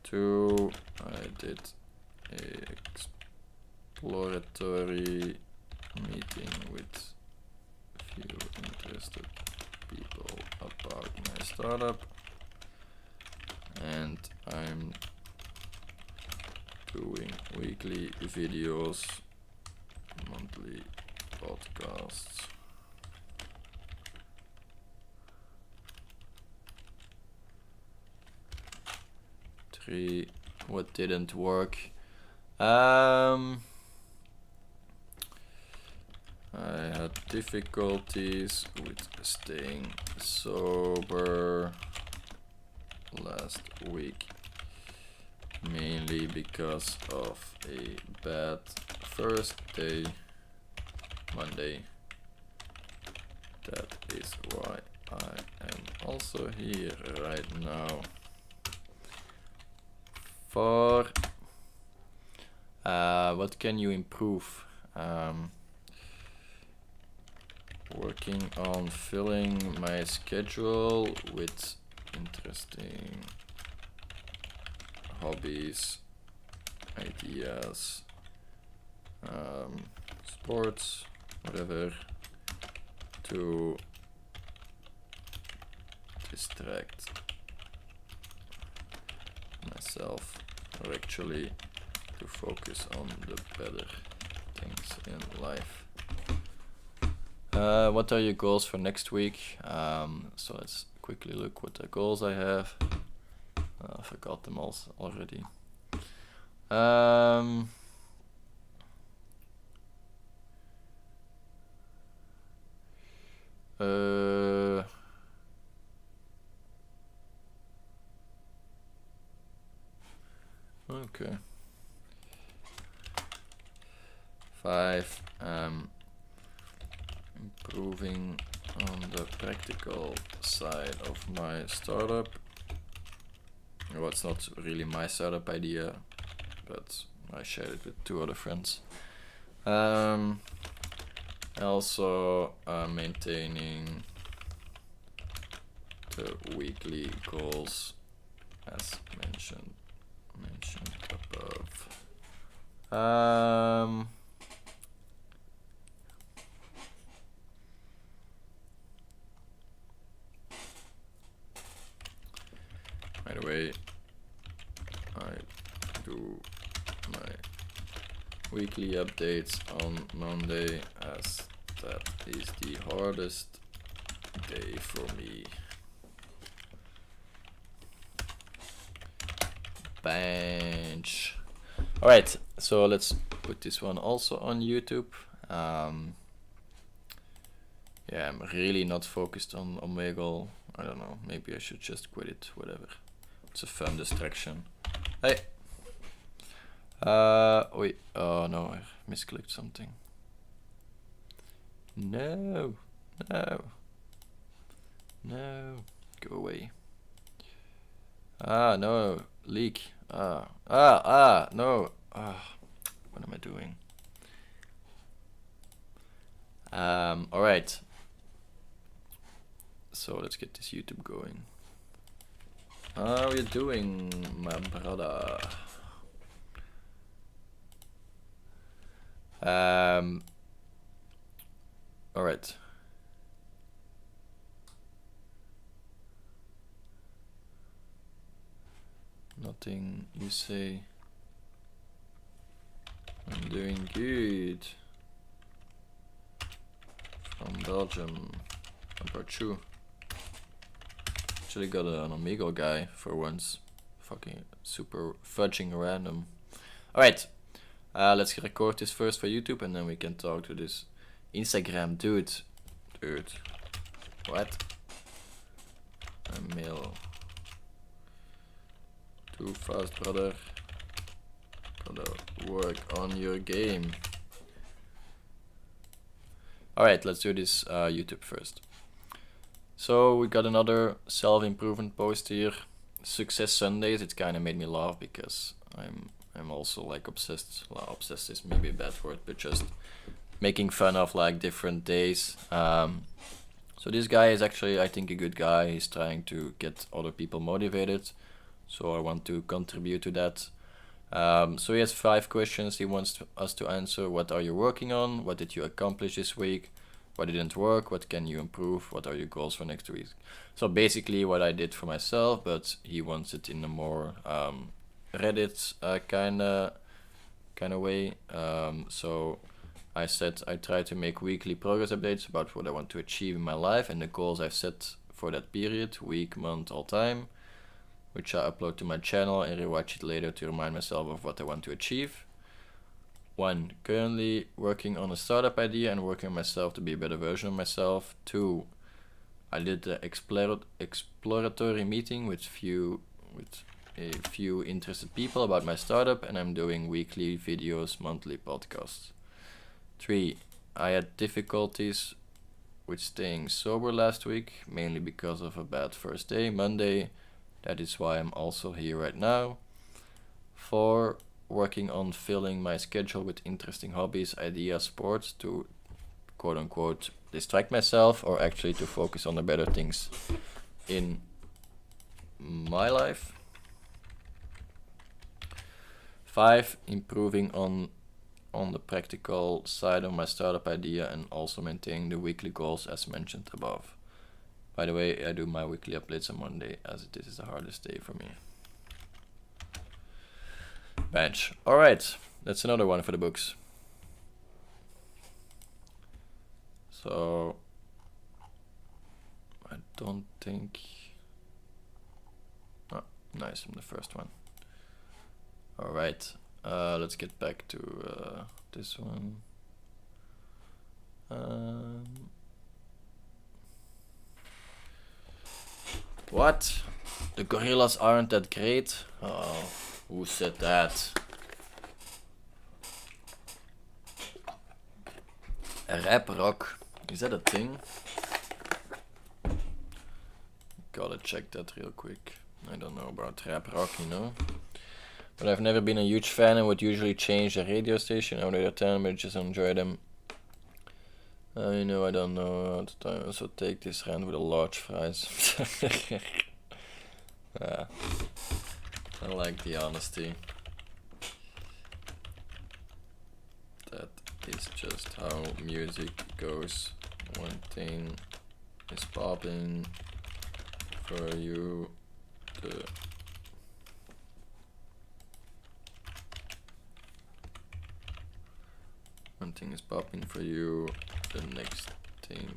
Two, I did a exploratory meeting with a few interested people about my startup, and I'm doing weekly videos, monthly podcasts. 3, what didn't work? I had difficulties with staying sober last week, mainly because of a bad first day, Monday. That is why I am also here right now. 4, what can you improve? Working on filling my schedule with interesting hobbies, ideas, sports, whatever, to distract myself, or actually to focus on the better things in life. What are your goals for next week? So let's quickly look what the goals I have. I forgot them all already. Okay. 5, improving on the practical side of my startup. Well, it's not really my startup idea, but I shared it with 2 other friends. Also maintaining the weekly goals as mentioned above. By the way, I do my weekly updates on Monday, as that is the hardest day for me. Bench. Alright, so let's put this one also on YouTube. yeah, I'm really not focused on Omegle. I don't know, maybe I should just quit it, whatever. It's a fun distraction. Hey! Wait, oh no, I misclicked something. No, no, no, go away. Ah, no, leak. No. What am I doing? Alright. So let's get this YouTube going. How are you doing, my brother? Alright. Nothing you say. I'm doing good. From Belgium. How about you? Actually got an Omegle guy for once. Fucking super fudging random. Alright. Let's record this first for YouTube and then we can talk to this Instagram dude. Dude. What? A mail. Too fast, brother. Gotta work on your game. Alright, let's do this YouTube first. So we got another self-improvement post here. Success Sundays. It kind of made me laugh because I'm also like obsessed. Well, obsessed is maybe a bad word, but just making fun of like different days. So this guy is actually, I think, a good guy. He's trying to get other people motivated. So I want to contribute to that. So he has 5 questions he wants us to answer. What are you working on? What did you accomplish this week? What didn't work? What can you improve? What are your goals for next week? So basically what I did for myself, but he wants it in a more Reddit kind of way. So I said I try to make weekly progress updates about what I want to achieve in my life and the goals I've set for that period, week, month, all time, which I upload to my channel and rewatch it later to remind myself of what I want to achieve. 1. Currently working on a startup idea and working on myself to be a better version of myself. 2. I did the exploratory meeting with a few interested people about my startup and I'm doing weekly videos, monthly podcasts. 3. I had difficulties with staying sober last week, mainly because of a bad first day, Monday. That is why I'm also here right now. 4. Working on filling my schedule with interesting hobbies, ideas, sports to quote unquote distract myself or actually to focus on the better things in my life. 5. Improving on the practical side of my startup idea and also maintaining the weekly goals as mentioned above. By the way, I do my weekly updates on Monday as this is the hardest day for me. Bench. Alright, that's another one for the books. So I don't think... Oh, nice from the first one. Alright, let's get back to this one. What? The gorillas aren't that great? Oh, who said that? Rap rock. Is that a thing? Gotta check that real quick. I don't know about rap rock, you know. But I've never been a huge fan and would usually change the radio station out of the time, but just enjoy them. I know I don't know how to also take this rant with a large fries. I like the honesty. That is just how music goes. One thing is popping for you, one thing is popping for you, the next thing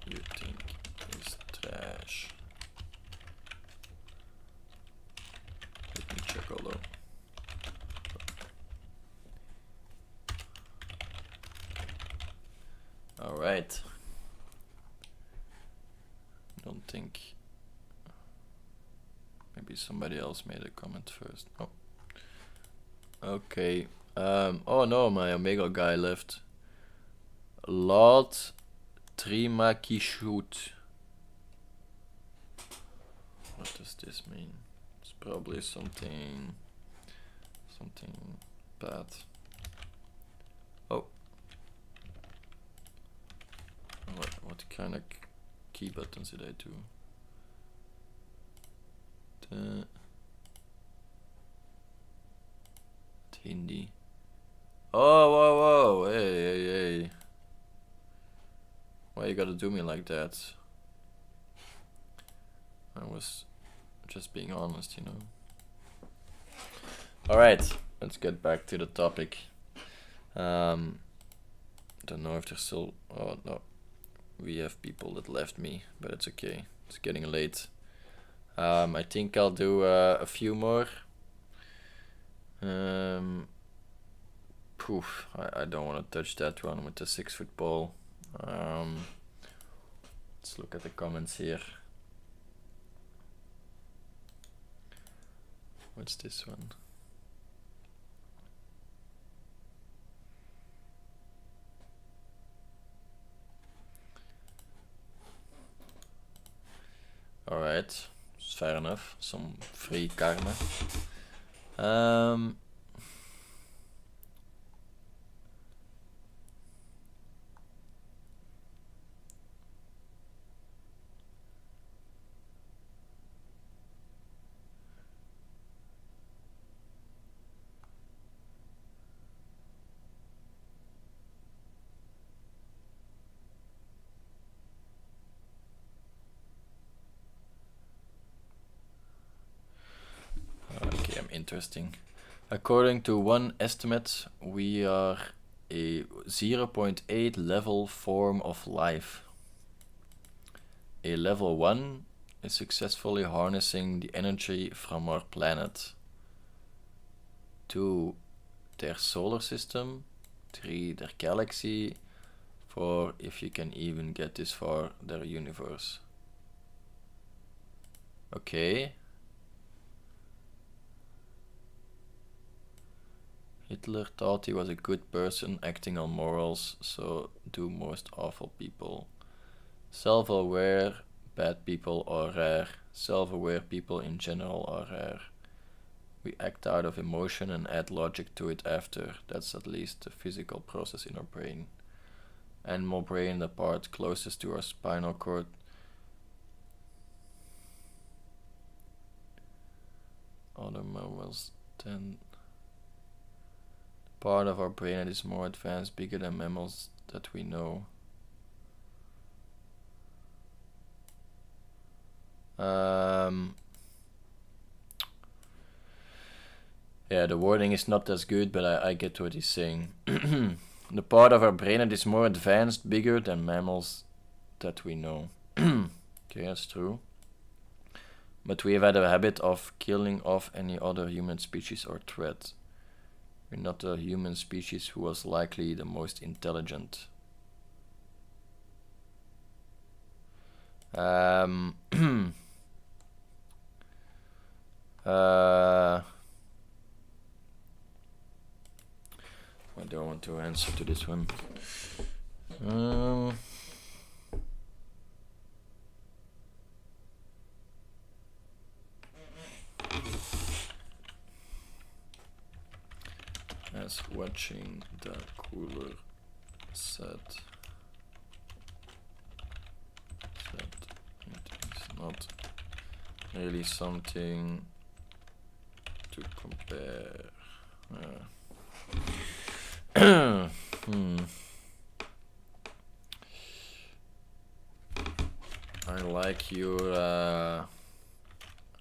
you think is trash. Let me check although. Alright. think maybe somebody else made a comment first. Oh, okay. Oh no, my Omega guy left. Lord Trimakishut. What does this mean? It's probably something bad. Oh. What kind of key buttons did I do? Hindi. Oh, whoa, whoa, hey. Why you gotta do me like that? I was just being honest, you know. Alright, let's get back to the topic. Don't know if there's still... Oh, no. We have people that left me, but it's okay. It's getting late. I think I'll do a few more. Poof, I don't want to touch that one with the 6-foot pole. Let's look at the comments here. What's this one? Alright, fair enough. Some free karma. Okay, I'm interesting. According to one estimate, we are a 0.8 level form of life. A level 1 is successfully harnessing the energy from our planet. 2, their solar system. 3, their galaxy. 4, if you can even get this far, their universe. Okay. Hitler thought he was a good person acting on morals, so do most awful people. Self-aware bad people are rare. Self-aware people in general are rare. We act out of emotion and add logic to it after. That's at least the physical process in our brain. Animal brain, the part closest to our spinal cord. Other mammals tend... Part of our brain that is more advanced, bigger than mammals that we know. Yeah, the wording is not as good, but I get what he's saying. The part of our brain that is more advanced, bigger than mammals that we know. Okay, that's true. But we have had a habit of killing off any other human species or threat. We're not the human species who was likely the most intelligent. I don't want to answer to this one. As watching the cooler set it's not really something to compare. I like your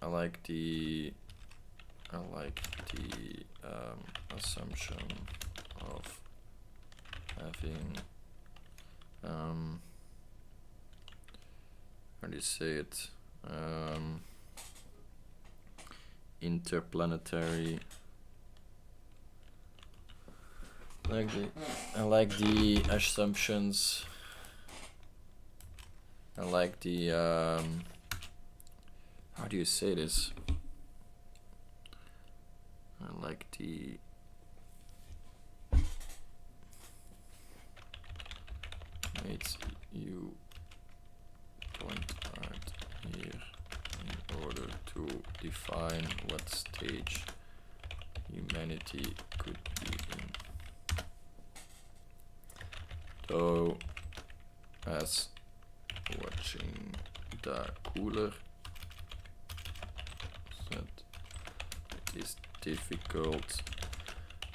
I like the assumption of having how do you say it, interplanetary. I like the assumptions. I like the do you say this? I like the mates you point out here in order to define what stage humanity could be in. So, as watching the cooler said, it is difficult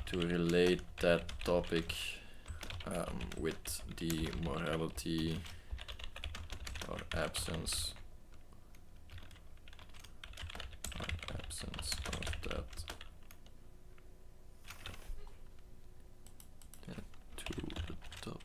to relate that topic with the morality or absence of that to the top.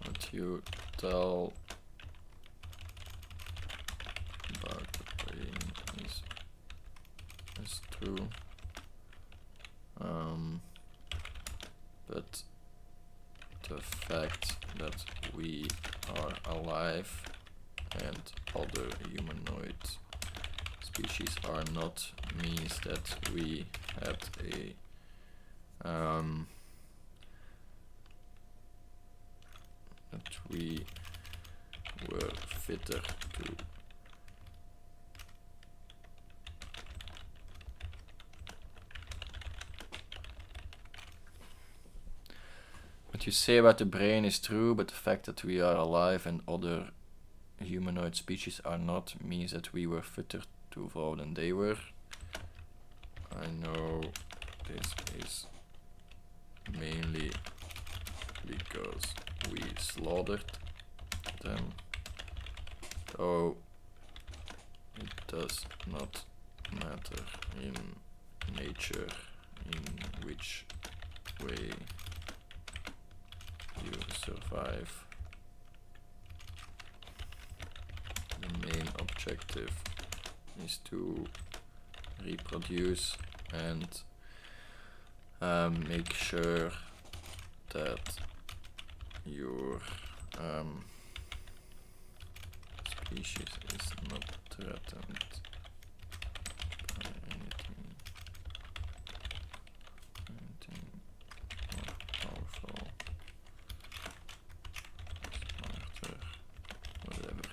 What you tell about the brain is true, but the fact that we are alive and other humanoid species are not means that we had that we were fitter to what you say about the brain is true, but the fact that we are alive and other humanoid species are not means that we were fitter to evolve than they were. I know this is mainly because we slaughtered them, though it does not matter in nature in which way you survive. The main objective is to reproduce and make sure that your species is not threatened by anything more powerful, smarter, whatever.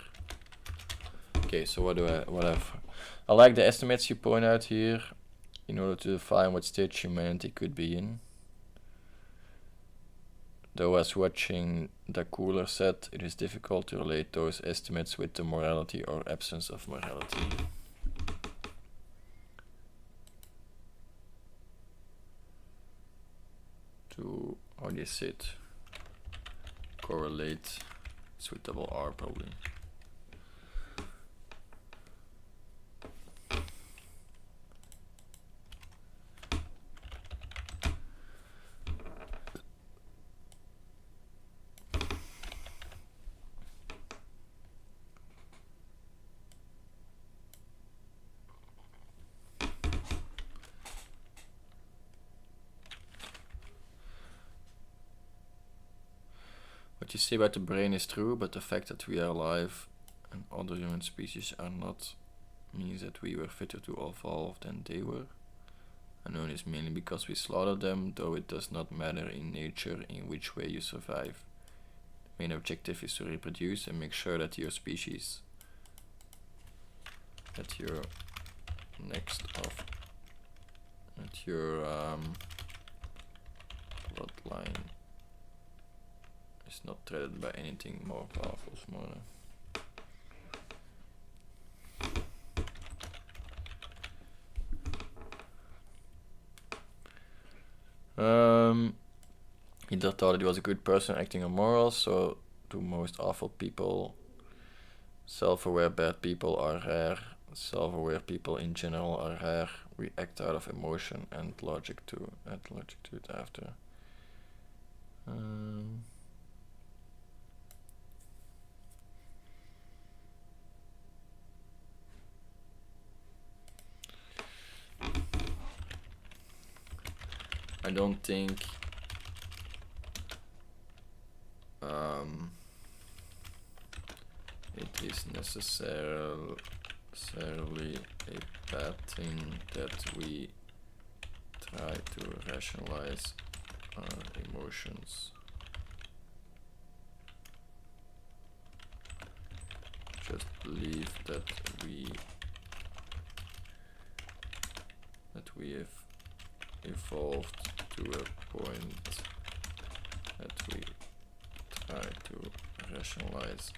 Okay, so I like the estimates you point out here in order to define what stage humanity could be in. Though as watching the cooler set, it is difficult to relate those estimates with the morality or absence of morality. To, how do you say it? Correlate, it's with double R probably. What you say about the brain is true, but the fact that we are alive and other human species are not means that we were fitter to evolve than they were. I know this mainly because we slaughtered them, though it does not matter in nature in which way you survive. The main objective is to reproduce and make sure that your species, that your next of, that your bloodline is not threatened by anything more powerful, smaller. Hitler thought that he was a good person acting on morals, so do most awful people. Self-aware bad people are rare, self-aware people in general are rare. We act out of emotion and logic to add logic to it after. I don't think it is necessarily a bad thing that we try to rationalize our emotions. Just believe that we have evolved to a point that we try to rationalize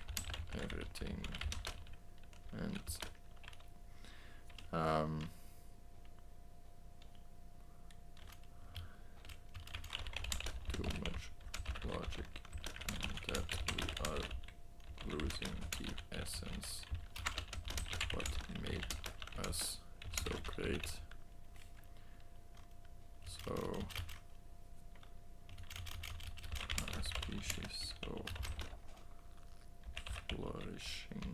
everything, and too much logic, and that we are losing the essence, what made us so great. So our species so flourishing,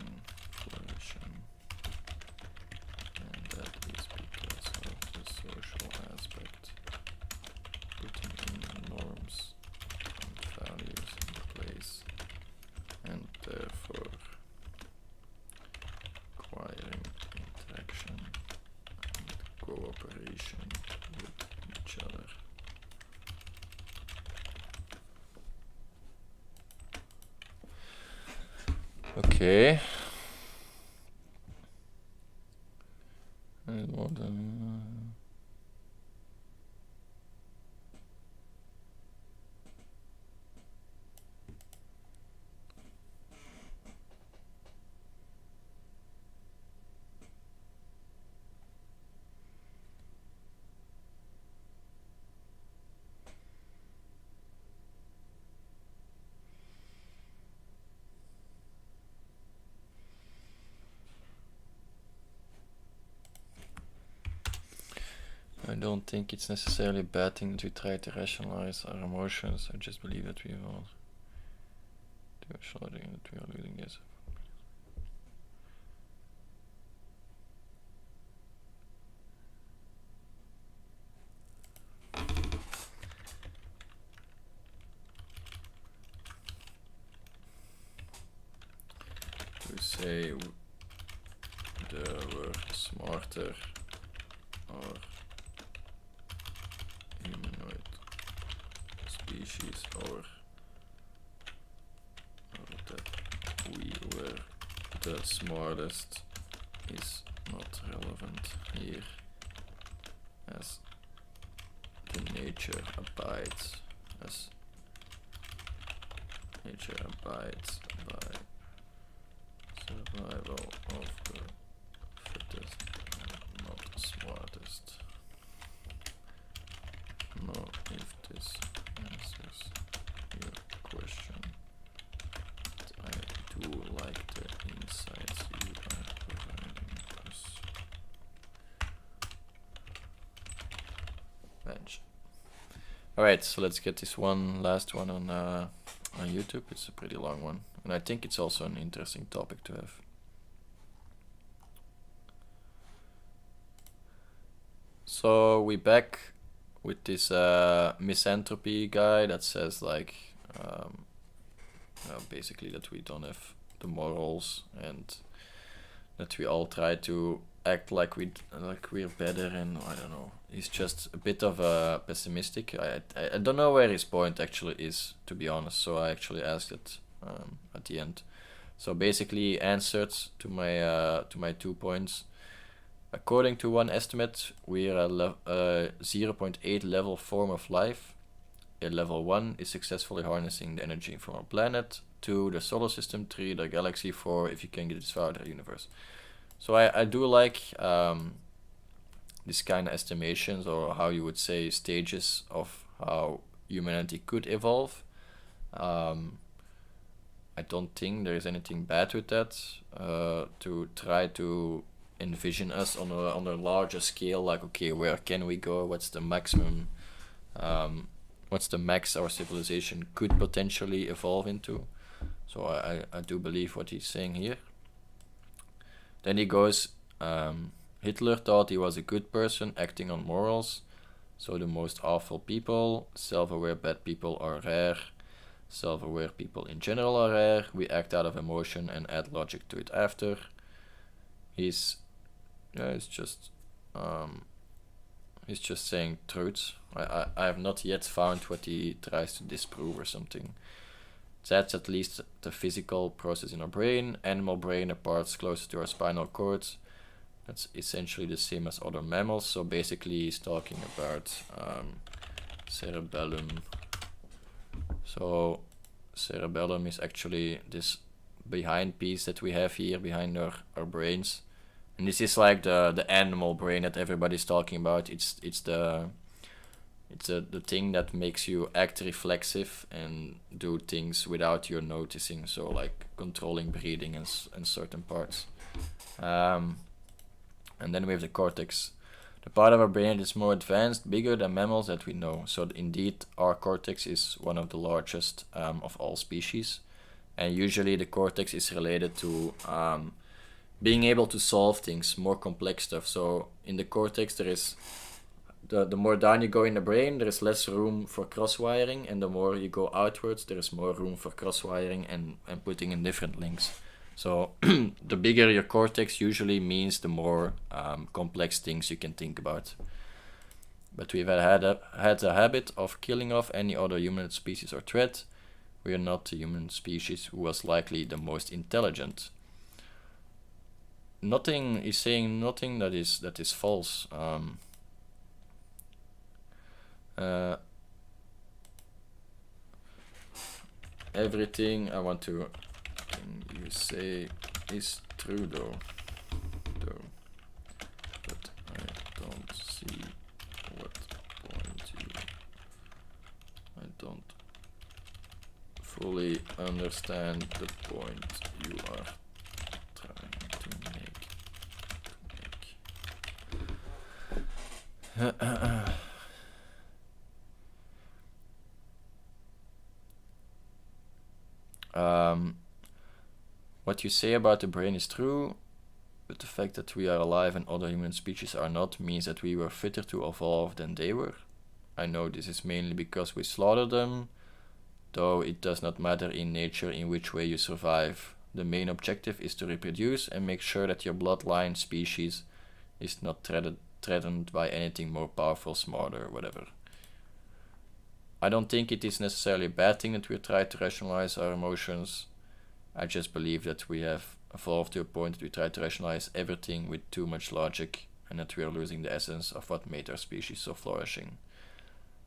and that is because of the social aspect, putting in norms and values in place, and therefore acquiring interaction and cooperation with each other. Okay. And more than I don't think it's necessarily a bad thing that we try to rationalize our emotions. I just believe that we evolve to a shouldering that we are losing yes. To say we're smarter or humanoid species, or that we were the smartest is not relevant here, as the nature abides by survival of the fittest, not the smartest. Know if this answers your question. I do like the insights you are providing us. Bench. Alright, so let's get this last one on YouTube. It's a pretty long one, and I think it's also an interesting topic to have. So we back with this misanthropy guy that says like basically that we don't have the morals and that we all try to act like we're better, and I don't know. He's just a bit of a pessimistic. I don't know where his point actually is, to be honest. So I actually asked it at the end. So basically he answered to my 2 points. According to one estimate, we are a 0.8 level form of life. At level 1 is successfully harnessing the energy from our planet, 2 the solar system, 3 the galaxy, 4 if you can get this far the universe. So I do like this kind of estimations, or how you would say stages of how humanity could evolve. I don't think there is anything bad with that, to try to envision us on a larger scale, like, okay, where can we go? What's the maximum? What's the max our civilization could potentially evolve into? So I do believe what he's saying here. Then he goes, Hitler thought he was a good person acting on morals. So the most awful people, self-aware bad people are rare. Self-aware people in general are rare. We act out of emotion and add logic to it after. He's just saying truths. I have not yet found what he tries to disprove or something. That's at least the physical process in our brain. Animal brain are parts closer to our spinal cords. That's essentially the same as other mammals. So basically he's talking about cerebellum. So cerebellum is actually this behind piece that we have here behind our brains. And this is like the animal brain that everybody's talking about. It's the thing that makes you act reflexive and do things without you noticing. So like controlling breathing and certain parts. And then we have the cortex. The part of our brain that is more advanced, bigger than mammals that we know. So indeed, our cortex is one of the largest of all species. And usually the cortex is related to being able to solve things, more complex stuff. So in the cortex, there is, the more down you go in the brain, there is less room for cross-wiring. And the more you go outwards, there is more room for cross-wiring and putting in different links. So the bigger your cortex usually means the more complex things you can think about. But we've had a habit of killing off any other human species or threat. We are not the human species who was likely the most intelligent. Nothing is saying nothing that is false. Everything I want to. You say is true though, but I don't see what point I don't fully understand the point you are trying to make. What you say about the brain is true, but the fact that we are alive and other human species are not means that we were fitter to evolve than they were. I know this is mainly because we slaughtered them, though it does not matter in nature in which way you survive. The main objective is to reproduce and make sure that your bloodline species is not threatened by anything more powerful, smarter, whatever. I don't think it is necessarily a bad thing that we try to rationalize our emotions. I just believe that we have evolved to a point that we try to rationalize everything with too much logic and that we are losing the essence of what made our species so flourishing.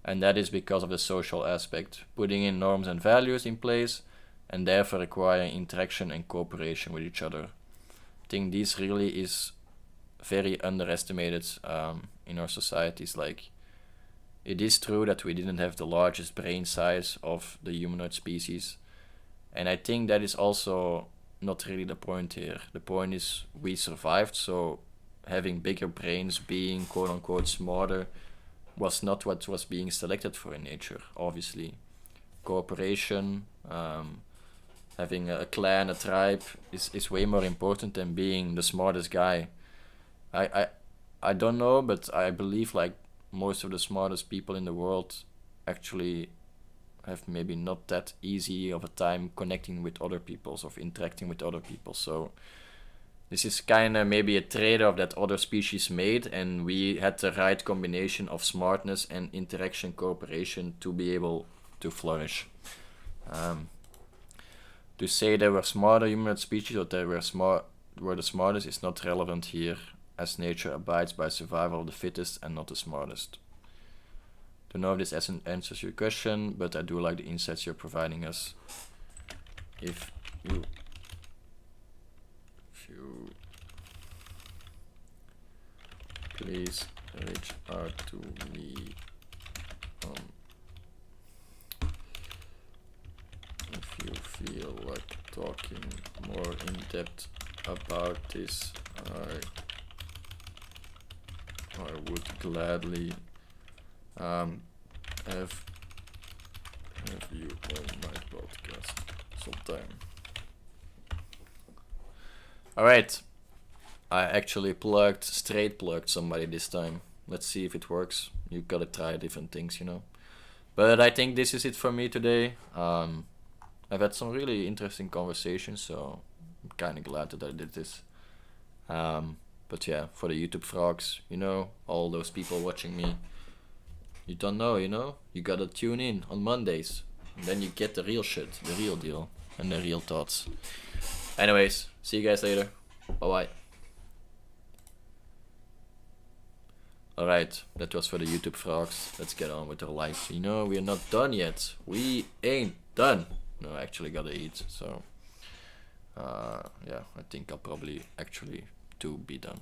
And that is because of the social aspect, putting in norms and values in place and therefore requiring interaction and cooperation with each other. I think this really is very underestimated in our societies. Like, it is true that we didn't have the largest brain size of the humanoid species. And I think that is also not really the point here. The point is we survived, so having bigger brains, being quote-unquote smarter, was not what was being selected for in nature, obviously. Cooperation, having a clan, a tribe, is way more important than being the smartest guy. I don't know, but I believe like most of the smartest people in the world actually have maybe not that easy of a time connecting with other peoples, of interacting with other people. So this is kind of maybe a trade-off that other species made, and we had the right combination of smartness and interaction, cooperation to be able to flourish. To say they were smarter humanoid species or they were the smartest is not relevant here, as nature abides by survival of the fittest and not the smartest. Don't know if this answers your question, but I do like the insights you're providing us. If you please reach out to me if you feel like talking more in depth about this. I I would gladly have you on my podcast sometime. Alright, I actually straight plugged somebody this time. Let's see if it works. You gotta try different things, you know. But I think this is it for me today. I've had some really interesting conversations, so I'm kind of glad that I did this. But yeah, for the YouTube frogs, you know, all those people watching me, you don't know, you know, you gotta tune in on Mondays, and then you get the real shit, the real deal, and the real thoughts. Anyways, see you guys later. Bye bye. Alright, that was for the YouTube frogs. Let's get on with our life. You know, we are not done yet. We ain't done. No, I actually gotta eat, so yeah, I think I'll probably actually be done.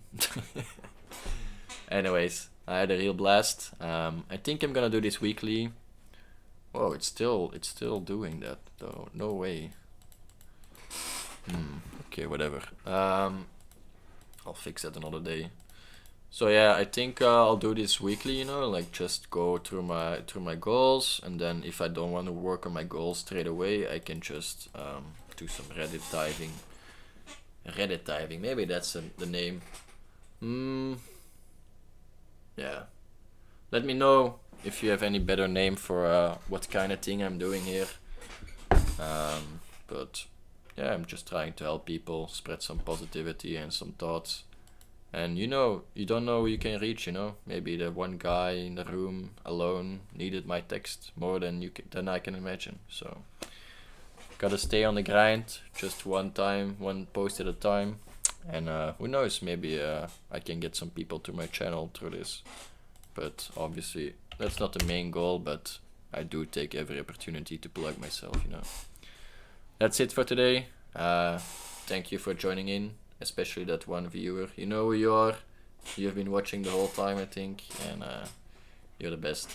Anyways, I had a real blast. I think I'm gonna do this weekly. Whoa, it's still doing that though. No way. Okay, whatever. I'll fix that another day. So yeah, I think I'll do this weekly, you know, like just go through my goals, and then if I don't want to work on my goals straight away, I can just do some Reddit diving. Maybe that's the name. Yeah. Let me know if you have any better name for what kind of thing I'm doing here. But yeah, I'm just trying to help people, spread some positivity and some thoughts. And you know, you don't know who you can reach, you know. Maybe the one guy in the room alone needed my text more than I can imagine. So gotta stay on the grind, just one post at a time. And who knows, maybe I can get some people to my channel through this. But obviously that's not the main goal, but I do take every opportunity to plug myself, you know. That's it for today. Thank you for joining in, especially that one viewer. You know who you are. You've been watching the whole time, I think, and you're the best.